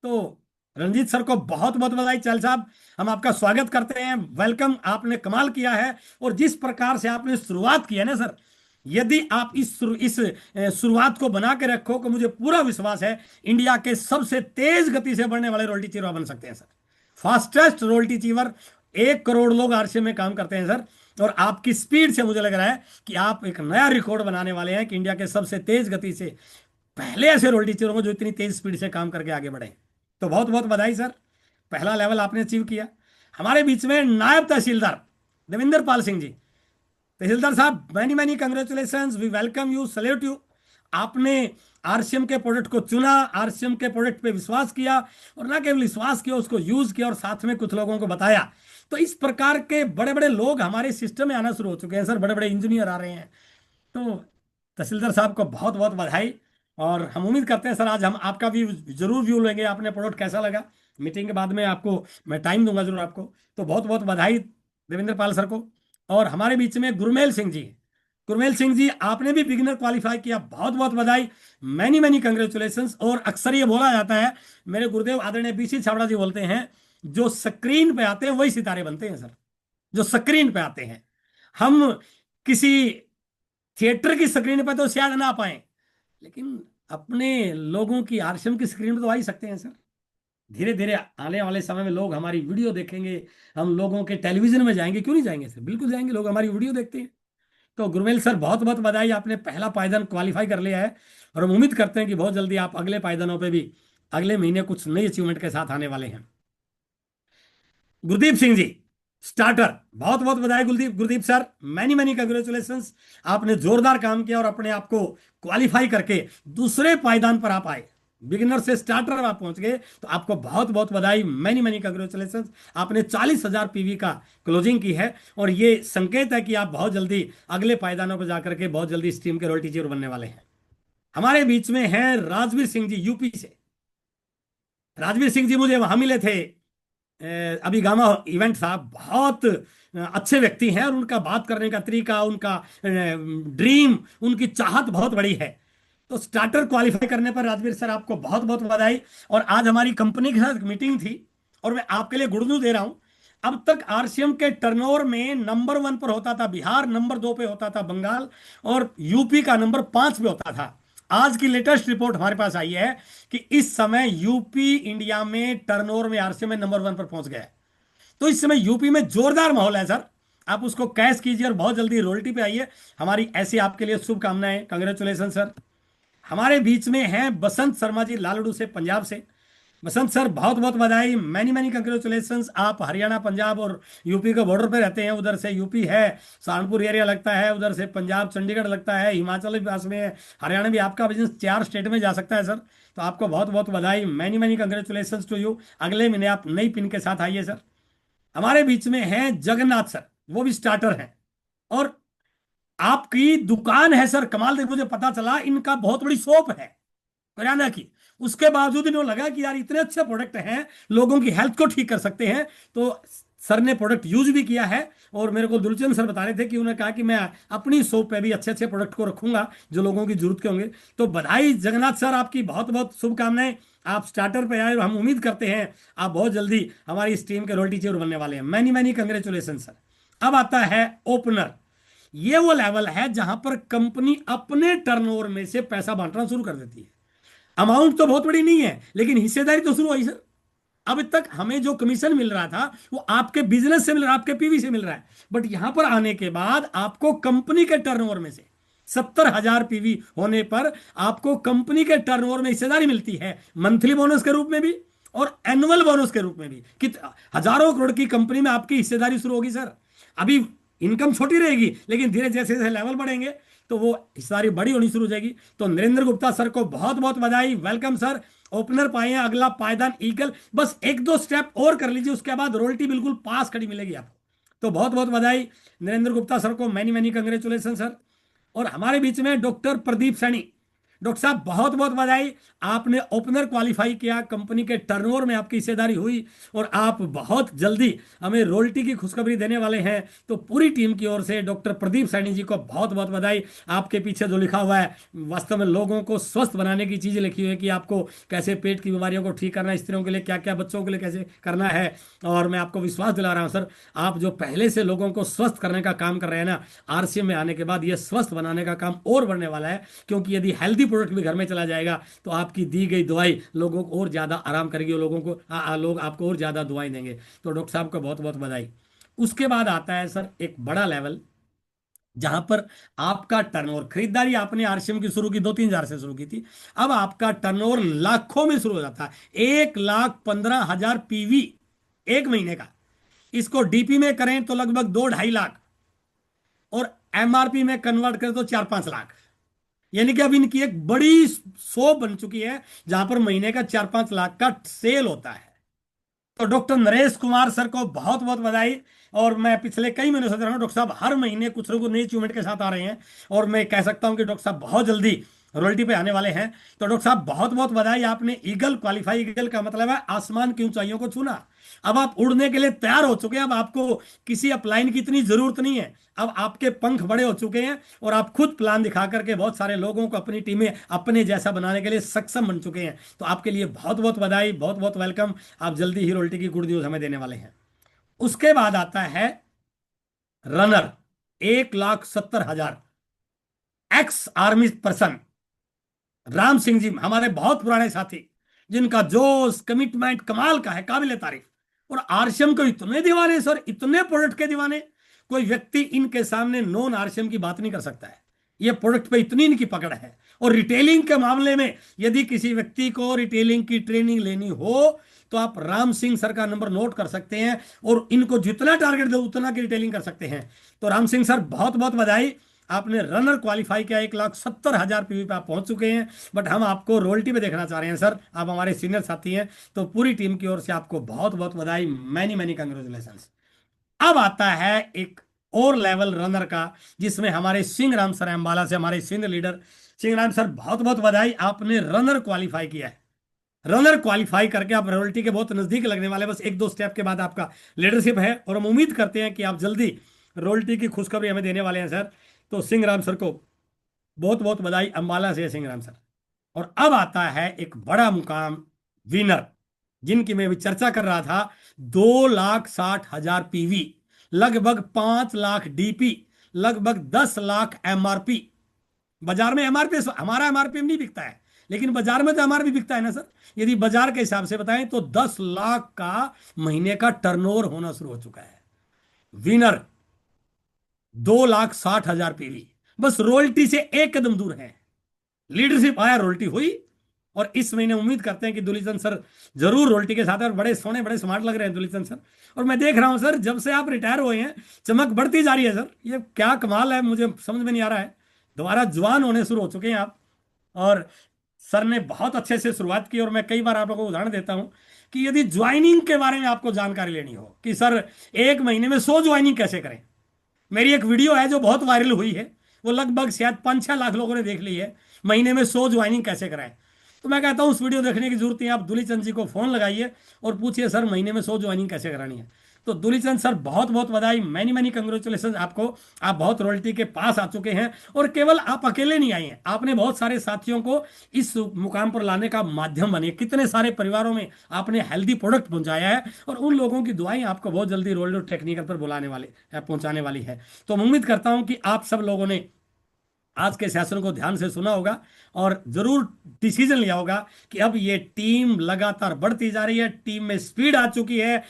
तो रंजीत सर को बहुत बहुत बधाई। चल साहब, हम आपका स्वागत करते हैं, वेलकम। आपने कमाल किया है और जिस प्रकार से आपने शुरुआत की है ना सर, यदि आप इस शुरुआत को बना के रखो तो मुझे पूरा विश्वास है इंडिया के सबसे तेज गति से बढ़ने वाले रोल्टी चीवर बन सकते हैं सर। फास्टेस्ट रोल्टी चीवर, 1 करोड़ लोग RCM में काम करते हैं सर। और आपकी स्पीड से मुझे लग रहा है कि आप एक नया रिकॉर्ड बनाने वाले हैं कि इंडिया के सबसे तेज गति से पहले ऐसे रोल्टी चीवर होंगे जो इतनी तेज स्पीड से काम करके आगे बढ़े। तो बहुत बहुत बधाई सर, पहला लेवल आपने अचीव किया। हमारे बीच में नायब तहसीलदार देविंदर पाल सिंह जी। तहसीलदार साहब, many many congratulation, we welcome you, salute you. आपने RCM के प्रोडक्ट को चुना, RCM के प्रोडक्ट पे विश्वास किया, और ना केवल विश्वास किया, उसको यूज किया और साथ में कुछ लोगों को बताया। तो इस प्रकार के बड़े बड़े लोग हमारे सिस्टम में आना शुरू हो चुके हैं सर, बड़े बड़े इंजीनियर आ रहे हैं। तो तहसीलदार साहब को बहुत बहुत बधाई। और हम उम्मीद करते हैं सर आज हम आपका भी जरूर व्यू लेंगे, आपने प्रोडक्ट कैसा लगा। मीटिंग के बाद में आपको मैं टाइम दूंगा जरूर आपको। तो बहुत बहुत बधाई देवेंद्र पाल सर को। और हमारे बीच में गुरमेल सिंह जी, गुरमेल सिंह जी आपने भी बिगिनर क्वालिफाई किया, बहुत बहुत बधाई, मैनी मैनी कंग्रेचुलेशंस। और अक्सर ये बोला जाता है, मेरे गुरुदेव आदरणीय बीसी छाबड़ा जी बोलते हैं, जो स्क्रीन पे आते हैं वही सितारे बनते हैं सर, जो स्क्रीन पे आते हैं। हम किसी थिएटर की स्क्रीन पे तो शायद ना पाए, लेकिन अपने लोगों की आरसीएम की स्क्रीन पे तो आ ही सकते हैं सर। धीरे धीरे आने वाले समय में लोग हमारी वीडियो देखेंगे, हम लोगों के टेलीविजन में जाएंगे, क्यों नहीं जाएंगे सर, बिल्कुल जाएंगे, लोग हमारी वीडियो देखते हैं। तो गुरमेल सर बहुत बहुत बधाई, आपने पहला पायदान क्वालिफाई कर लिया है। और हम उम्मीद करते हैं कि बहुत जल्दी आप अगले पायदानों पे भी अगले महीने कुछ नई अचीवमेंट के साथ आने वाले हैं। गुरदीप सिंह जी स्टार्टर, बहुत बहुत बधाई Gurdeep, Gurdeep sir many many congratulations. आपने जोरदार काम किया और अपने आप को क्वालिफाई करके दूसरे पायदान पर आप आए, बिगिनर से स्टार्टर आप पहुंच गए। तो आपको बहुत बहुत बधाई, मैनी मैनी कंग्रेचुलेशंस। आपने 40,000 पीवी का क्लोजिंग की है और ये संकेत है कि आप बहुत जल्दी अगले पायदानों पर जाकर के बहुत जल्दी इस टीम के रोल टीचर बनने वाले हैं। हमारे बीच में हैं राजवीर सिंह जी यूपी से। राजवीर सिंह जी मुझे वहां मिले थे, अभी गामा इवेंट था। बहुत अच्छे व्यक्ति हैं और उनका बात करने का तरीका, उनका ड्रीम, उनकी चाहत बहुत बड़ी है। तो स्टार्टर क्वालिफाई करने पर राजवीर सर आपको बहुत बहुत बधाई। और आज हमारी कंपनी के साथ मीटिंग थी और मैं आपके लिए गुड न्यूज दे रहा हूं। अब तक आरसीएम के टर्नओवर में नंबर 1 पर होता था बिहार, नंबर 2 पे होता था बंगाल और यूपी का नंबर 5 पे होता था। आज की लेटेस्ट रिपोर्ट हमारे पास आई है कि इस समय यूपी इंडिया में टर्नओवर में आरसीएम में नंबर 1 पर पहुंच गया है। तो इस समय यूपी में जोरदार माहौल है सर, आप उसको कैश कीजिए और बहुत जल्दी रोयल्टी पे आइए। हमारी ऐसी आपके लिए शुभकामनाएं, कंग्रेचुलेशन सर। हमारे बीच में हैं बसंत शर्मा जी लालड़ू से, पंजाब से। बसंत सर बहुत बहुत बधाई, मैनी मैनी कंग्रेचुलेशंस। आप हरियाणा, पंजाब और यूपी के बॉर्डर पे रहते हैं। उधर से यूपी है, सहारनपुर एरिया लगता है, उधर से पंजाब चंडीगढ़ लगता है, हिमाचल भी पास में है, हरियाणा भी। आपका बिजनेस 4 स्टेट में जा सकता है सर। तो आपको बहुत बहुत बधाई, many many congratulation to you. अगले महीने आप नई पिन के साथ आइए सर। हमारे बीच में हैं जगन्नाथ सर, वो भी स्टार्टर हैं। और आपकी दुकान है सर, कमाल देख, मुझे पता चला इनका बहुत बड़ी शॉप है किराना की। उसके बावजूद इन्हें लगा कि यार इतने अच्छे प्रोडक्ट हैं, लोगों की हेल्थ को ठीक कर सकते हैं। तो सर ने प्रोडक्ट यूज भी किया है और मेरे को दुलचंद सर बता रहे थे कि उन्होंने कहा कि मैं अपनी शॉप पे भी अच्छे अच्छे प्रोडक्ट को रखूंगा जो लोगों की जरूरत के होंगे। तो बधाई जगन्नाथ सर, आपकी बहुत बहुत शुभकामनाएं। आप स्टार्टर पे आए और हम उम्मीद करते हैं आप बहुत जल्दी हमारी इस टीम के रोल टीचर बनने वाले हैं। Many many congratulation sir. अब आता है ओपनर। ये वो लेवल है जहां पर कंपनी अपने टर्नओवर में से पैसा बांटना शुरू कर देती है। अमाउंट तो बहुत बड़ी नहीं है लेकिन हिस्सेदारी तो शुरू हुई सर। अब तक हमें जो कमीशन मिल रहा था वो आपके बिजनेस से मिल रहा है, आपके पीवी से मिल रहा है। बट यहां पर आने के बाद आपको कंपनी के टर्नओवर में से 70,000 पीवी होने पर आपको कंपनी के टर्नओवर में हिस्सेदारी मिलती है, मंथली बोनस के रूप में भी और एनुअल बोनस के रूप में भी। कि हजारों करोड़ की कंपनी में आपकी हिस्सेदारी शुरू होगी सर। अभी इनकम छोटी रहेगी लेकिन धीरे जैसे जैसे लेवल बढ़ेंगे तो वो हिस्सेदारी बड़ी होनी शुरू हो जाएगी। तो नरेंद्र गुप्ता सर को बहुत बहुत बधाई, वेलकम सर। ओपनर पाए हैं, अगला पायदान ईगल, बस 1-2 स्टेप और कर लीजिए, उसके बाद रॉयल्टी बिल्कुल पास खड़ी मिलेगी आपको। तो बहुत बहुत बधाई नरेंद्र गुप्ता सर को, मैनी मैनी कंग्रेचुलेशन सर। और हमारे बीच में डॉक्टर प्रदीप सैनी। डॉक्टर साहब बहुत बहुत बधाई, आपने ओपनर क्वालिफाई किया, कंपनी के टर्नओवर में आपकी हिस्सेदारी हुई और आप बहुत जल्दी हमें रॉयल्टी की खुशखबरी देने वाले हैं। तो पूरी टीम की ओर से डॉक्टर प्रदीप सैनी जी को बहुत बहुत बधाई। आपके पीछे जो लिखा हुआ है वास्तव में लोगों को स्वस्थ बनाने की चीज़ें लिखी हुई है कि आपको कैसे पेट की बीमारियों को ठीक करना है, स्त्रियों के लिए क्या क्या, बच्चों के लिए कैसे करना है। और मैं आपको विश्वास दिला रहा हूँ सर, आप जो पहले से लोगों को स्वस्थ करने का काम कर रहे हैं ना, आरसीएम में आने के बाद ये स्वस्थ बनाने का काम और बढ़ने वाला है। क्योंकि यदि हेल्दी प्रोडक्ट भी घर में चला जाएगा तो आपकी दी गई दवाई लोगों को और ज्यादा आराम करेगी और लोगों को लोग आपको और ज्यादा दवाएं देंगे। तो डॉक्टर साहब को बहुत बहुत बधाई। उसके बाद आता है सर एक बड़ा लेवल जहां पर आपका टर्नओवर, खरीदारी आपने आरसीएम की शुरू की 2-3 हजार से शुरू की थी, अब आपका टर्नओवर लाखों में शुरू हो जाता है। 1,15,000 पीवी एक महीने का। इसको डीपी में करें तो लगभग 2-2.5 लाख और एमआरपी में कन्वर्ट करें तो 4-5 लाख। यानी कि अब इनकी एक बड़ी शॉप बन चुकी है जहां पर महीने का 4-5 लाख का सेल होता है। तो डॉक्टर नरेश कुमार सर को बहुत बहुत बधाई। और मैं पिछले कई महीनों से देख रहा हूँ डॉक्टर साहब हर महीने कुछ ना कुछ नई अचीवमेंट के साथ आ रहे हैं, और मैं कह सकता हूँ कि डॉक्टर साहब बहुत जल्दी रॉयल्टी पे आने वाले हैं। तो डॉक्टर साहब बहुत बहुत बधाई, आपने ईगल क्वालिफाई, ईगल का मतलब है आसमान की ऊंचाइयों को छूना। अब आप उड़ने के लिए तैयार हो चुके हैं, अब आपको किसी अपलाइन की इतनी जरूरत नहीं है। अब आपके पंख बड़े हो चुके हैं और आप खुद प्लान दिखा करके बहुत सारे लोगों को अपनी टीमें अपने जैसा बनाने के लिए सक्षम बन चुके हैं। तो आपके लिए बहुत बहुत बधाई, बहुत बहुत वेलकम। आप जल्दी ही रोल्टी की गुड न्यूज हमें देने वाले हैं। उसके बाद आता है runner, 1,70,000, ex army person, Ram Singh ji, हमारे बहुत पुराने साथी, जिनका जोश कमिटमेंट कमाल का है, काबिल तारीफ। और आरसीएम को इतने दीवाने सर, इतने प्रोडक्ट के दीवाने, कोई व्यक्ति इनके सामने नॉन आरसीएम की बात नहीं कर सकता है। ये प्रोडक्ट पे इतनी इनकी पकड़ है। और रिटेलिंग के मामले में यदि किसी व्यक्ति को रिटेलिंग की ट्रेनिंग लेनी हो तो आप राम सिंह सर का नंबर नोट कर सकते हैं, और इनको जितना टारगेट दो उतना की रिटेलिंग कर सकते हैं। तो राम सिंह सर बहुत बहुत बधाई, आपने रनर क्वालिफाई किया, 1,70,000 पीवी पे आप पहुंच चुके हैं। बट हम आपको रोल्टी पे देखना चाह रहे हैं सर, आप हमारे सीनियर साथी हैं। तो पूरी टीम की ओर से आपको बहुत बहुत बधाई, मैनी मैनी कंग्रेचुलेशन। अब आता है एक और लेवल रनर का, जिसमें हमारे सिंह राम सर अम्बाला से, हमारे senior leader Singh Ram sir, बहुत बहुत बधाई, आपने रनर क्वालिफाई किया है। रनर क्वालिफाई करके आप रॉयल्टी के बहुत नजदीक लगने वाले, बस एक दो स्टेप के बाद आपका लीडरशिप है, और हम उम्मीद करते हैं कि आप जल्दी रॉयल्टी की खुशखबरी हमें देने वाले हैं सर। तो सिंह राम सर को बहुत बहुत बधाई, अंबाला से सिंह राम सर। और अब आता है एक बड़ा मुकाम, विनर, जिनकी मैं भी चर्चा कर रहा था, 2,60,000 पीवी, लगभग 5 लाख डीपी, लगभग 10 लाख एमआरपी। बाजार में एमआरपी, हमारा एमआरपी नहीं बिकता है, लेकिन बाजार में तो एमआरपी बिकता है ना सर। यदि बाजार के हिसाब से बताएं तो 10 लाख का महीने का टर्नओवर होना शुरू हो चुका है। विनर 2,60,000 पीवी, बस रॉयल्टी से एक कदम दूर है। लीडरशिप आया, रॉयल्टी हुई। और इस महीने उम्मीद करते हैं कि दुलीचंद सर जरूर रॉयल्टी के साथ है, और बड़े सोने बड़े स्मार्ट लग रहे हैं दुलीचंद सर। और मैं देख रहा हूं सर, जब से आप रिटायर हुए हैं चमक बढ़ती जा रही है सर, ये क्या कमाल है, मुझे समझ में नहीं आ रहा है। दोबारा जवान होने शुरू हो चुके हैं आप। और सर ने बहुत अच्छे से शुरुआत की, और मैं कई बार आप लोगों को उदाहरण देता हूं कि यदि ज्वाइनिंग के बारे में आपको जानकारी लेनी हो कि सर एक महीने में 100 ज्वाइनिंग कैसे करें, मेरी एक वीडियो है जो बहुत वायरल हुई है, वो लगभग शायद 5-6 लाख लोगों ने देख ली है, महीने में 100 ज्वाइनिंग कैसे कराएं। तो मैं कहता हूं उस वीडियो देखने की जरूरत नहीं है, आप दुलीचंद जी को फोन लगाइए और पूछिए सर महीने में 100 ज्वाइनिंग कैसे करानी है। तो दुलीचंद सर बहुत बहुत बधाई, मैनी मैनी कंग्रेचुलेशन आपको। आप बहुत रॉयल्टी के पास आ चुके हैं, और केवल आप अकेले नहीं आए हैं, आपने बहुत सारे साथियों को इस मुकाम पर लाने का माध्यम बने। कितने सारे परिवारों में आपने हेल्दी प्रोडक्ट पहुंचाया है, और उन लोगों की दुआएं आपको बहुत जल्दी रोल्ड टेक्निकल पर बुलाने वाले पहुंचाने वाली है। तो मैं उम्मीद करता हूं कि आप सब लोगों ने आज के सेशन को ध्यान से सुना होगा, और जरूर डिसीजन लिया होगा कि अब ये टीम लगातार बढ़ती जा रही है, टीम में स्पीड आ चुकी है,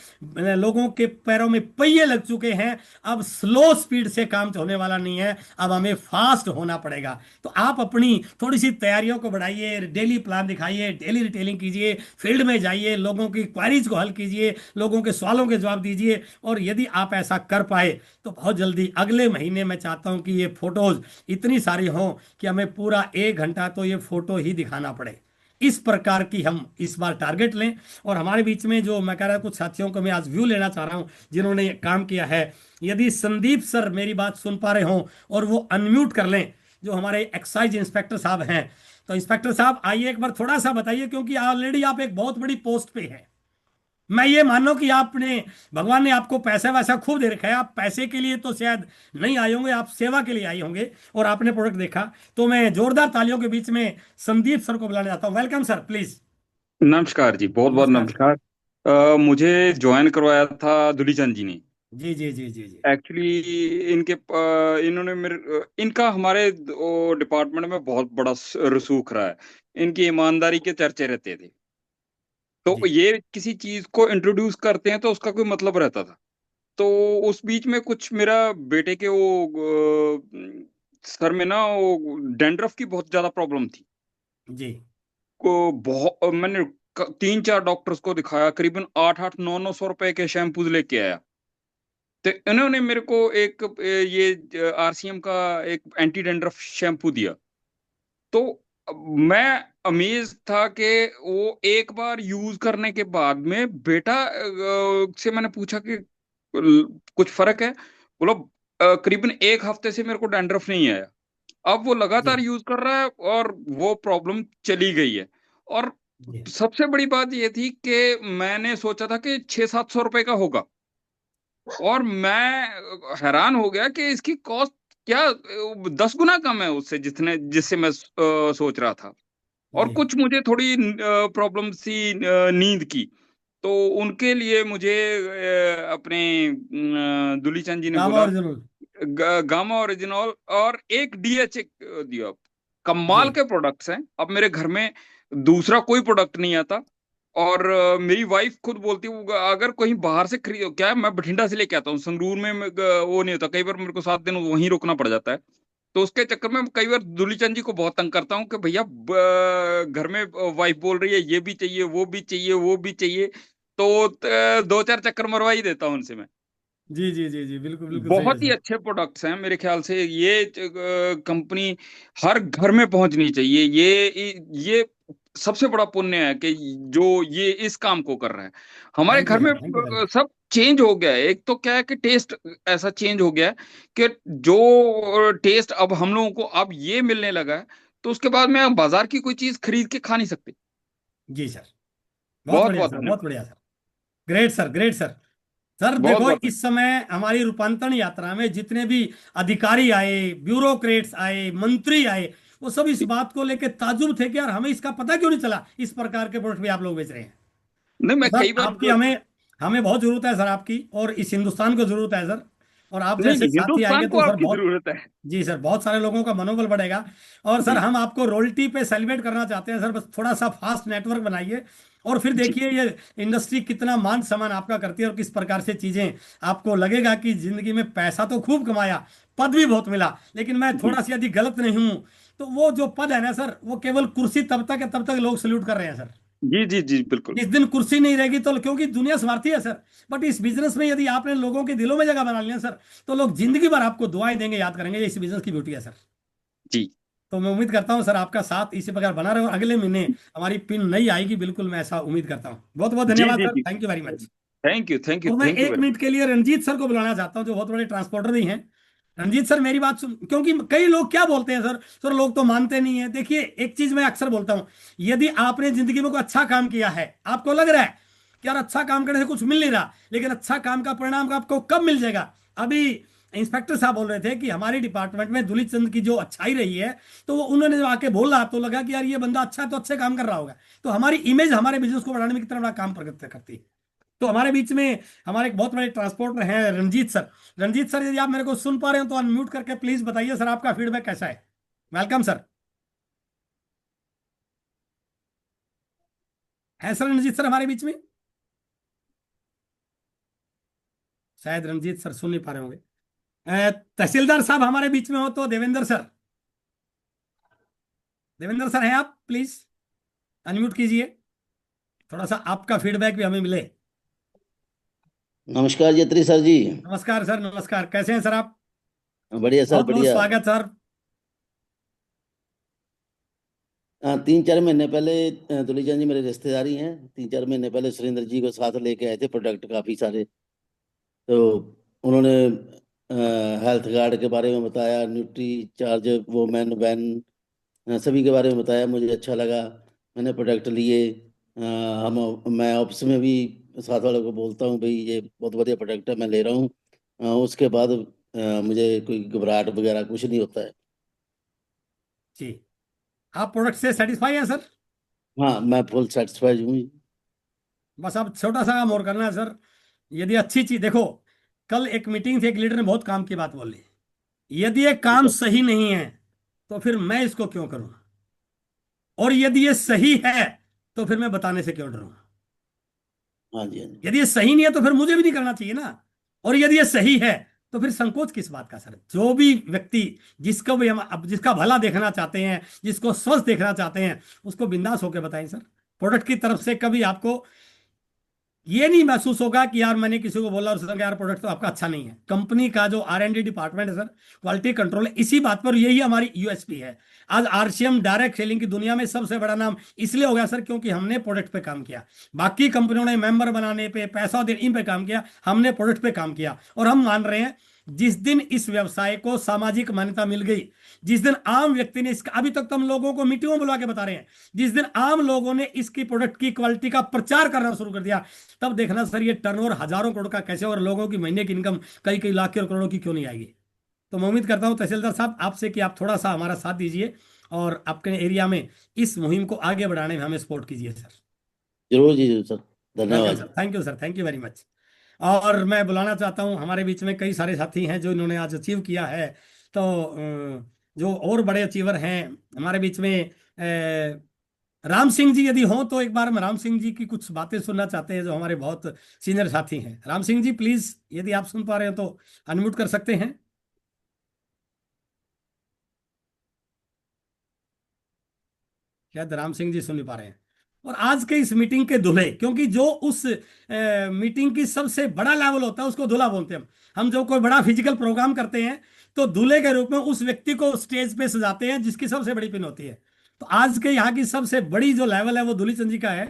लोगों के पैरों में पहिए लग चुके हैं। अब स्लो स्पीड से काम होने वाला नहीं है, अब हमें फास्ट होना पड़ेगा। तो आप अपनी थोड़ी सी तैयारियों को बढ़ाइए, डेली प्लान दिखाइए, डेली रिटेलिंग कीजिए, फील्ड में जाइए, लोगों की क्वारीज को हल कीजिए, लोगों के सवालों के जवाब दीजिए। और यदि आप ऐसा कर पाए तो बहुत जल्दी अगले महीने मैं चाहता हूं कि ये फोटोज इतनी सारी हो कि हमें पूरा 1 घंटा तो ये फोटो ही दिखाना पड़े। इस प्रकार की हम इस बार टारगेट लें। और हमारे बीच में जो मैं कह रहा हूं, कुछ साथियों को मैं आज व्यू लेना चाह रहा हूं जिन्होंने ये काम किया है। यदि संदीप सर मेरी बात सुन पा रहे हो और वो अनम्यूट कर लें, जो हमारे एक्साइज इंस्पेक्टर साहब हैं, तो इंस्पेक्टर साहब आइए एक बार थोड़ा सा बताइए, क्योंकि ऑलरेडी आप एक बहुत बड़ी पोस्ट पे हैं। मैं ये मानो कि आपने, भगवान ने आपको पैसा वैसा खूब दे रखा है, आप पैसे के लिए तो शायद नहीं आए होंगे, आप सेवा के लिए आए होंगे, और आपने प्रोडक्ट देखा। तो मैं जोरदार तालियों के बीच में संदीप सर को बुलाने जाता हूँ। Welcome sir, please. नमस्कार जी, बहुत बहुत नमस्कार। नमस्कार। मुझे ज्वाइन करवाया था दुलीचंद जी ने। जी जी जी जी जी। एक्चुअली इन्होंने इनका हमारे डिपार्टमेंट में बहुत बड़ा रसूख रहा है। इनकी ईमानदारी के चर्चे रहते थे। तो जी ये किसी चीज को इंट्रोड्यूस करते हैं तो उसका कोई मतलब रहता था। तो उस बीच में कुछ मेरा बेटे के सर में ना वो डैंड्रफ की बहुत ज्यादा प्रॉब्लम थी। जी को बहुत मैंने 3-4 डॉक्टर्स को दिखाया, करीबन 8-8 900 900 रुपए के शैम्पूज लेके आया। तो इन्होंने मेरे को एक ये आरसीएम का एक एंटी डैंड्रफ शैम्पू दिया। तो मैं अमेज था कि वो एक बार यूज करने के बाद में बेटा से मैंने पूछा कि कुछ फर्क है? बोला करीबन एक हफ्ते से मेरे को डैंड्रफ नहीं आया। अब वो लगातार जी यूज कर रहा है और वो प्रॉब्लम चली गई है। और जी सबसे बड़ी बात ये थी कि मैंने सोचा था कि 600-700 रुपए का होगा, और मैं हैरान हो गया कि इसकी कॉस्ट क्या 10 गुना कम है उससे जिससे मैं सोच रहा था। और जी। कुछ मुझे थोड़ी प्रॉब्लम सी नींद की, तो उनके लिए मुझे अपने दुलीचंद जी ने गामा बोला ओरिजिनल। गामा ओरिजिनल और एक डीएचए दिया। जी कमाल के प्रोडक्ट्स हैं। अब मेरे घर में दूसरा कोई प्रोडक्ट नहीं आता। और मेरी वाइफ खुद बोलती है अगर कहीं बाहर से खरीदो, क्या है मैं बठिंडा से लेके आता हूँ, संगरूर में वो नहीं होता, कई बार मेरे को 7 दिन वहीं रुकना पड़ जाता है। तो उसके चक्कर में कई बार दुलीचंद जी को बहुत तंग करता हूँ कि भैया घर में वाइफ बोल रही है ये भी चाहिए वो भी चाहिए वो भी चाहिए, तो 2-4 चक्कर मरवा ही देता हूँ उनसे मैं। जी जी जी जी, बिल्कुल बिल्कुल सही है बहुत ही सर। अच्छे प्रोडक्ट्स हैं मेरे ख्याल से। ये कंपनी हर घर में पहुंचनी चाहिए। ये सबसे बड़ा पुण्य है कि जो ये इस काम को कर रहा है। हमारे थैंक यू घर में sir, thank you very much. सब चेंज हो गया है। एक तो क्या है कि टेस्ट ऐसा चेंज हो गया है कि जो टेस्ट अब हम लोगों को अब ये मिलने लगा है, तो उसके बाद में आप बाजार की कोई चीज खरीद के खा नहीं सकते। जी सर, बहुत बहुत बढ़िया बहुत सर, बहुत धन्यवाद। बढ़िया sir. Great sir, great sir. Sir बहुत देखो, बहुत इस समय हमारी रूपांतरण यात्रा में जितने भी अधिकारी आए, ब्यूरोक्रेट्स आए, मंत्री आए, वो सब इस बात को लेकर ताजुब थे कि यार हमें इसका पता क्यों नहीं चला, इस प्रकार के प्रोडक्ट भी आप लोग बेच रहे हैं। नहीं, तो मैं सर कई बार आपकी हमें हमें बहुत जरूरत है सर आपकी, और इस हिंदुस्तान को जरूरत है सर। और आप नहीं जैसे नहीं, साथी आएंगे हिंदुस्तान को तो सर आपकी बहुत, जरूरत है। जी सर, बहुत सारे लोगों का मनोबल बढ़ेगा। और सर जी हम आपको रॉयल्टी पे सेलिब्रेट करना चाहते हैं सर, बस थोड़ा सा फास्ट नेटवर्क बनाइए। और फिर जी देखिए ये इंडस्ट्री कितना मान सम्मान आपका करती है, और किस प्रकार से चीजें आपको लगेगा कि जिंदगी में पैसा तो खूब कमाया, पद भी बहुत मिला, लेकिन मैं जी थोड़ा सा यदि गलत नहीं हूं तो वो जो पद है ना सर, वो केवल कुर्सी तब तक है, तब तक लोग सल्यूट कर रहे हैं सर। जी जी जी बिल्कुल। जिस दिन कुर्सी नहीं रहेगी तो, क्योंकि दुनिया स्वार्थी है सर, बट इस बिजनेस में यदि आपने लोगों के दिलों में जगह बना लिया सर, तो लोग जिंदगी भर आपको दुआएं देंगे, याद करेंगे। ये इस बिजनेस की ब्यूटी है सर। जी तो मैं उम्मीद करता हूं सर आपका साथ इसी प्रकार बना रहे, और अगले महीने हमारी पिन नई आएगी, बिल्कुल मैं ऐसा उम्मीद करता हूं। बहुत बहुत जी धन्यवाद जी सर, जी। Thank you very much. Thank you thank you और मैं थैंक यू एक वेरी मिनट के लिए रंजीत सर को बुलाना चाहता हूं, जो बहुत बड़े ट्रांसपोर्टर भी हैं। रंजीत सर मेरी बात सुन, क्योंकि कई लोग क्या बोलते हैं सर, सर लोग तो मानते नहीं है। देखिए एक चीज मैं अक्सर बोलता हूं, यदि आपने जिंदगी में कोई अच्छा काम किया है, आपको लग रहा है कि यार अच्छा काम करने से कुछ मिल नहीं रहा, लेकिन अच्छा काम का परिणाम आपको कब मिल जाएगा। अभी इंस्पेक्टर साहब बोल रहे थे कि हमारी डिपार्टमेंट में दुलित चंद की जो अच्छाई रही है, तो वो उन्होंने जो आके बोला तो लगा कि यार ये बंदा अच्छा है, तो अच्छे काम कर रहा होगा। तो हमारी इमेज हमारे बिजनेस को बढ़ाने में कितना बड़ा काम प्रकट करती है। तो हमारे बीच में हमारे एक बहुत बड़े ट्रांसपोर्टर हैं रंजीत सर। रंजीत सर, यदि आप मेरे को सुन पा रहे हो तो अनम्यूट करके प्लीज बताइए सर, आपका फीडबैक कैसा है। Welcome sir. है सर रंजीत सर हमारे बीच में? शायद रंजीत सर सुन नहीं पा रहे होंगे। तहसीलदार साहब हमारे बीच में हो तो देवेंद्र सर, देवेंद्र सर हैं आप, प्लीज अनम्यूट कीजिए, थोड़ा सा आपका फीडबैक भी हमें मिले। नमस्कार जेत्री सर जी। नमस्कार सर, नमस्कार, कैसे हैं सर आप? बढ़िया सर बहुत बहुत बढ़िया। स्वागत सर। 3-4 महीने पहले दुलीचंद जी मेरे रिश्तेदारी हैं। 3-4 महीने पहले सुरेंद्र जी को साथ लेके आए थे, प्रोडक्ट काफ़ी सारे। तो उन्होंने हेल्थ कार्ड के बारे में बताया, न्यूट्री चार्ज, वोमेन वैन, सभी के बारे में बताया। मुझे अच्छा लगा, मैंने प्रोडक्ट लिए। हम मैं ऑफिस में भी साथ वालों को बोलता हूँ भाई ये बहुत बढ़िया प्रोडक्ट है, मैं ले रहा हूँ। उसके बाद मुझे कोई घबराहट वगैरह कुछ नहीं होता है। जी, आप प्रोडक्ट से सेटिस्फाई हैं सर? हाँ, मैं फुल सेटिस्फाइड हूँ। बस अब छोटा सा काम और करना है सर। यदि अच्छी चीज देखो, कल एक मीटिंग थी, एक लीडर ने बहुत काम की बात बोली, यदि ये काम सही नहीं है तो फिर मैं इसको क्यों करूं, और यदि ये सही है तो फिर मैं बताने से क्यों डरूं। हाँ जी, हाँ जी। यदि ये सही नहीं है तो फिर मुझे भी नहीं करना चाहिए ना। और यदि ये सही है तो फिर संकोच किस बात का सर। जो भी व्यक्ति, जिसको भी हम अब जिसका भला देखना चाहते हैं, जिसको स्वस्थ देखना चाहते हैं, उसको बिंदास होकर बताएं सर। प्रोडक्ट की तरफ से कभी आपको ये नहीं महसूस होगा कि यार मैंने किसी को बोला और उसने कहा यार प्रोडक्ट तो आपका अच्छा नहीं है। कंपनी का जो R&D डिपार्टमेंट है सर, क्वालिटी कंट्रोल है, इसी बात पर यही हमारी यूएसपी है। आज आरसीएम डायरेक्ट सेलिंग की दुनिया में सबसे बड़ा नाम इसलिए हो गया सर क्योंकि हमने प्रोडक्ट पे काम किया। बाकी कंपनियों ने मेंबर बनाने पे, पैसा देने इन पे काम किया, हमने प्रोडक्ट पे काम किया। और हम मान रहे हैं जिस दिन इस व्यवसाय को सामाजिक मान्यता मिल गई, जिस दिन आम व्यक्ति ने इसका, अभी तक तो हम लोगों को मीटिंगों में बुला के बता रहे हैं, जिस दिन आम लोगों ने इसकी प्रोडक्ट की क्वालिटी का प्रचार करना शुरू कर दिया, तब देखना सर ये टर्नओवर हजारों करोड़ का कैसे, और लोगों की महीने की इनकम कई कई लाख और करोड़ों की क्यों नहीं आएगी। तो मैं उम्मीद करता हूं तहसीलदार साहब आपसे कि आप थोड़ा सा हमारा साथ दीजिए और आपके एरिया में इस मुहिम को आगे बढ़ाने में हमें सपोर्ट कीजिए सर। जरूर जी, जरूर सर, वेलकम धन्यवाद। Sir, thank you sir, thank you very much. और मैं बुलाना चाहता हूं, हमारे बीच में कई सारे साथी हैं जो इन्होंने आज अचीव किया है। तो जो और बड़े अचीवर हैं हमारे बीच में, राम सिंह जी यदि हों तो एक बार हम राम सिंह जी की कुछ बातें सुनना चाहते हैं, जो हमारे बहुत सीनियर साथी हैं। राम सिंह जी प्लीज, यदि आप सुन पा रहे हो तो अनम्यूट कर सकते हैं। शायद राम सिंह जी सुन नहीं पा रहे हैं। और आज के इस मीटिंग के दूल्हे, क्योंकि जो उस मीटिंग की सबसे बड़ा लेवल होता है उसको दूल्हा बोलते हैं हम जो कोई बड़ा फिजिकल प्रोग्राम करते हैं तो दूल्हे के रूप में उस व्यक्ति को स्टेज पे सजाते हैं जिसकी सबसे बड़ी पिन होती है। तो आज के यहाँ की सबसे बड़ी जो लेवल है वो दूलीचंद जी का है।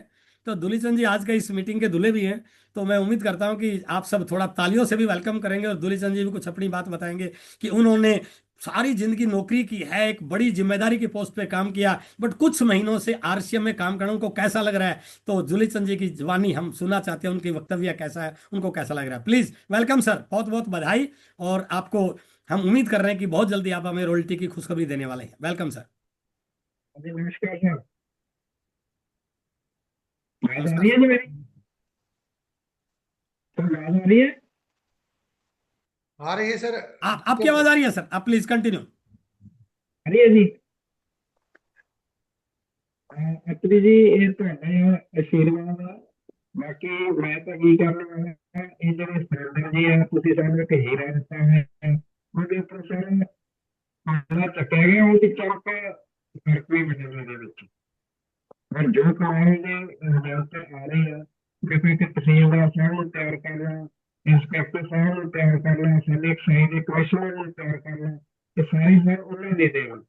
तो दूलीचंद जी आज के इस मीटिंग के दूल्हे भी हैं। तो मैं उम्मीद करता हूं कि आप सब थोड़ा तालियों से भी वेलकम करेंगे और दूलीचंद जी भी कुछ अपनी बात बताएंगे कि उन्होंने सारी जिंदगी नौकरी की है, एक बड़ी जिम्मेदारी की पोस्ट पे काम किया, बट कुछ महीनों से आरसीएम में काम करना उनको कैसा लग रहा है। तो दूलीचंद जी की जवानी हम सुनना चाहते हैं, उनकी वक्तव्य कैसा है, उनको कैसा लग रहा है। प्लीज वेलकम सर, बहुत बहुत बधाई। और आपको हम उम्मीद कर रहे हैं कि बहुत जल्दी आप हमें रॉयल्टी की खुशखबरी देने वाले हैं। Welcome sir. जी नमस्कार सर। आवाज आ नमस्कार रही है सर। जी मेरी? सर आवाज आ रही है? आ रही है सर। आपकी आवाज आ रही है सर, आप प्लीज कंटिन्यू। आ रही है जी। अत्री जी ਇਹ ਤੁਹਾਡਾ ਆਸ਼ੀਰਵਾਦ ਆ। ਬਾਕੀ ਮੈਂ ਤਾਂ ਕੀ ਕਰਨ ਵਾਲਾ ਹਾਂ, ਇਹ ਜਿਹੜੇ ਸਟੈਂਡਰ ਜੀ ਆ ਤੁਸੀਂ ਸਾਨੂੰ ਇੱਕ ਹੀਰਾ ਦਿੱਤਾ ਹੈ, ਉਹਦੇ ਉੱਪਰ ਸਰ ਮਾਲਾ ਚੱਕਿਆ ਗਿਆ, ਉਹਦੀ ਚਮਕ ਫਰਕ ਵੀ ਬਦਲਣ ਦੇ ਵਿੱਚ। ਪਰ ਜੋ ਕਮਾਈ ਦੇ ਰਿਜ਼ਲਟ ਆ ਰਹੇ ਆ, ਦੇਖੋ ਇੱਕ ਤਹਿਸੀਲਦਾਰ ਸਾਹਿਬ ਨੂੰ ਤਿਆਰ ਕਰਨਾ, ਇੰਸਪੈਕਟਰ ਸਾਹਿਬ ਨੂੰ ਤਿਆਰ ਕਰਨਾ, ਸਾਡੇ ਸਾਈਡ ਦੇ ਕਮਿਸ਼ਨਰ ਨੂੰ ਤਿਆਰ ਕਰਨਾ, ਇਹ ਸਾਰੀ ਸਰ ਉਹਨਾਂ ਦੇ ਦੇਣ।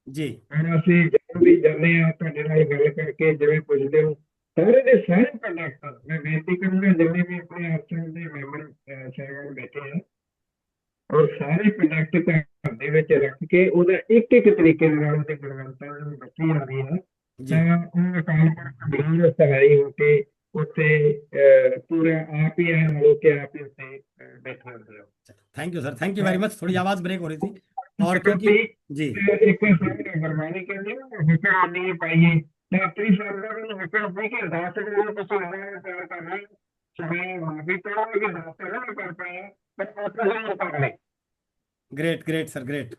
जी ਹੁਣ ਅਸੀਂ ਜਦੋਂ ਵੀ ਜਾਂਦੇ ਆ ਤੁਹਾਡੇ ਨਾਲ ਗੱਲ ਕਰਕੇ ਜਿਵੇਂ ਪੁੱਛਦੇ ਹੋ ਸਾਰੇ ਦੇ ਸਾਰੇ ਪ੍ਰੋਡਕਟ, ਮੈਂ ਬੇਨਤੀ ਕਰੂੰਗਾ ਜਿੰਨੇ ਵੀ ਆਪਣੇ ਆਰਸੀਐਮ ਦੇ ਮੈਂਬਰ ਸਾਹਿਬਾਨ ਬੈਠੇ ਆ, ਔਰ ਸਾਰੇ ਪ੍ਰੋਡਕਟ ਘਰ ਦੇ ਵਿੱਚ ਰੱਖ ਕੇ ਉਹਦਾ ਇੱਕ ਇੱਕ ਤਰੀਕੇ ਦੇ ਨਾਲ ਉਹਦੀ ਗੁਣਵੱਤਾ ਨੂੰ ਦੱਸੀ ਜਾਂਦੀ ਹੈ। जी ਤਾਂ ਉਹ ਅਕਾਲ ਪੁਰਖ ਦੀ ਸਹਾਈ ਹੋ ਕੇ ਉੱਥੇ ਪੂਰਾ ਆਪ ਹੀ ਐ ਨਾਲੋਂ ਕਿ ਆਪ ਹੀ ਉੱਥੇ ਬੈਠੇ ਹੁੰਦੇ ਹੋ। Thank you sir, thank you very much. थोड़ी आवाज ब्रेक हो रही थी और क्योंकि जी ਇੱਕ ਗੁਰਬਾਣੀ ਕਹਿੰਦੇ ਨਾ ਹੁਕਮ ਨਹੀਂ ਪਾਈਏ, ਤਾਂ ਆਪਣੀ ਸਰਕਾਰ ਨੂੰ ਹੁਕਮ ਪਈ ਕਿ 10 ਨੂੰ ਤੁਸੀਂ ਉਹਨਾਂ ਨੂੰ ਤਿਆਰ ਕਰਨਾ, ਚਾਹੇ ਮਾਫੀ ਚਾਹੋ ਕਿ 10 ਨਹੀਂ ਕਰ ਪਾਏ ਪਰ आप नहीं कर रहे। Great great sir, great,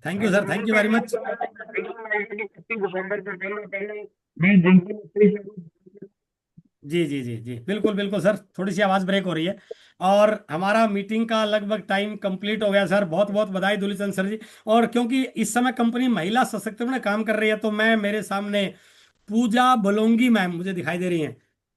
thank you sir, thank you very much. 31 दिसंबर से पहले मैं जिनकी जी जी जी जी, बिल्कुल बिल्कुल सर, थोड़ी सी आवाज़ ब्रेक हो रही है। और हमारा मीटिंग का लगभग टाइम कंप्लीट हो गया सर। बहुत बहुत बधाई दूलीचंद सर जी। और क्योंकि इस समय कंपनी महिला सशक्तिकरण में काम कर रही है तो मैं, मेरे सामने पूजा बलोंगी मैम मुझे दिखाई दे रही हैं।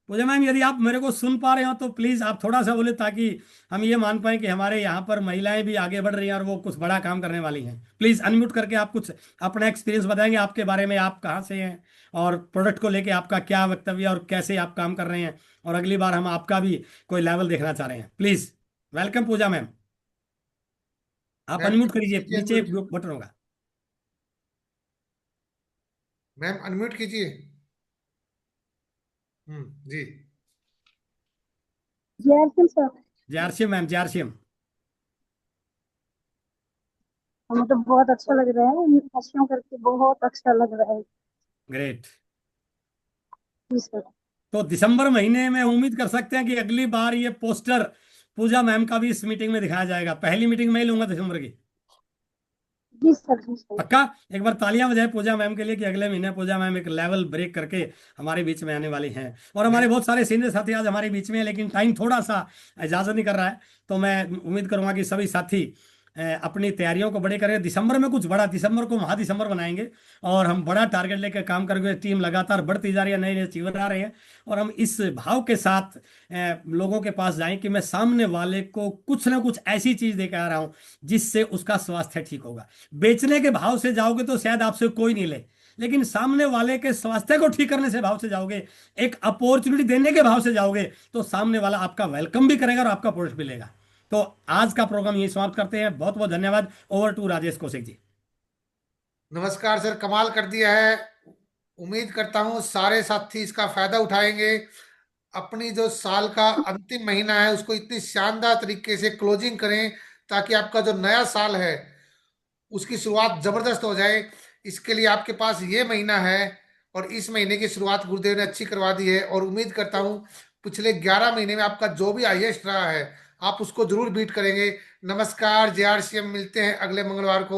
पूजा मैम यदि आप मेरे को सुन पा रहे हो तो प्लीज़ आप थोड़ा सा बोले ताकि हम ये मान पाए कि हमारे यहाँ पर महिलाएं भी आगे बढ़ रही हैं और वो कुछ बड़ा काम करने वाली हैं। प्लीज़ अनम्यूट करके आप कुछ अपना एक्सपीरियंस बताएंगे, आपके बारे में, आप कहाँ से हैं और प्रोडक्ट को लेके आपका क्या वक्तव्य और कैसे आप काम कर रहे हैं। और अगली बार हम आपका भी कोई लेवल देखना चाह रहे हैं। प्लीज़ वेलकम पूजा मैम, आप मैम अनम्यूट करिए, कीजिए, नीचे unmute। बटन होगा। मैम अनम्यूट कीजिए। जी जय सर। JRCM ma'am, JRCM। हमें तो बहुत अच्छा लग रहा है, हंसियों करके बहुत अच्छा लग रहा है। ग्रेट। जी सर। तो दिसंबर महीने में उम्मीद कर सकते हैं कि अगली बार ये पोस्टर पूजा मैम का भी इस मीटिंग में दिखाया जाएगा। पहली मीटिंग मैं ही लूंगा दिसंबर की। जी सर, जी सर। पक्का? एक बार तालियां बजाएं पूजा मैम के लिए कि अगले महीने पूजा मैम एक लेवल ब्रेक करके हमारे बीच में आने वाली हैं। और हमारे बहुत सारे सीनियर साथी आज हमारे बीच में हैं, लेकिन टाइम थोड़ा सा इजाजत नहीं कर रहा है। तो मैं उम्मीद करूंगा कि सभी साथी अपनी तैयारियों को बड़े करें। दिसंबर में कुछ बड़ा, दिसंबर को महा दिसंबर बनाएंगे और हम बड़ा टारगेट लेकर काम करेंगे। टीम लगातार बढ़ती जा रही है, नए नए अचीवर आ रहे हैं और हम इस भाव के साथ लोगों के पास जाएं कि मैं सामने वाले को कुछ ना कुछ ऐसी चीज देकर आ रहा हूं जिससे उसका स्वास्थ्य ठीक होगा। बेचने के भाव से जाओगे तो शायद आपसे कोई नहीं ले, लेकिन सामने वाले के स्वास्थ्य को ठीक करने से भाव से जाओगे, एक अपॉर्चुनिटी देने के भाव से जाओगे, तो सामने वाला आपका वेलकम भी करेगा और आपका प्रोडक्ट भी लेगा। तो आज का प्रोग्राम यही समाप्त करते हैं। बहुत बहुत धन्यवाद। Over to Rajesh Kaushik ji. नमस्कार सर, कमाल कर दिया है। उम्मीद करता हूं सारे साथी इसका फायदा उठाएंगे। अपनी जो साल का अंतिम महीना है उसको इतनी शानदार तरीके से क्लोजिंग करें ताकि आपका जो नया साल है उसकी शुरुआत जबरदस्त हो जाए। इसके लिए आपके पास ये महीना है और इस महीने की शुरुआत गुरुदेव ने अच्छी करवा दी है और उम्मीद करता हूँ पिछले 11 महीने में आपका जो भी हाईएस्ट रहा है आप उसको जरूर बीट करेंगे। नमस्कार, JRCM, मिलते हैं अगले मंगलवार को।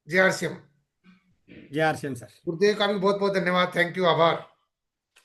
JRCM। जय आर सी एम सर। गुरुदेव का भी बहुत बहुत धन्यवाद। थैंक यू, आभार।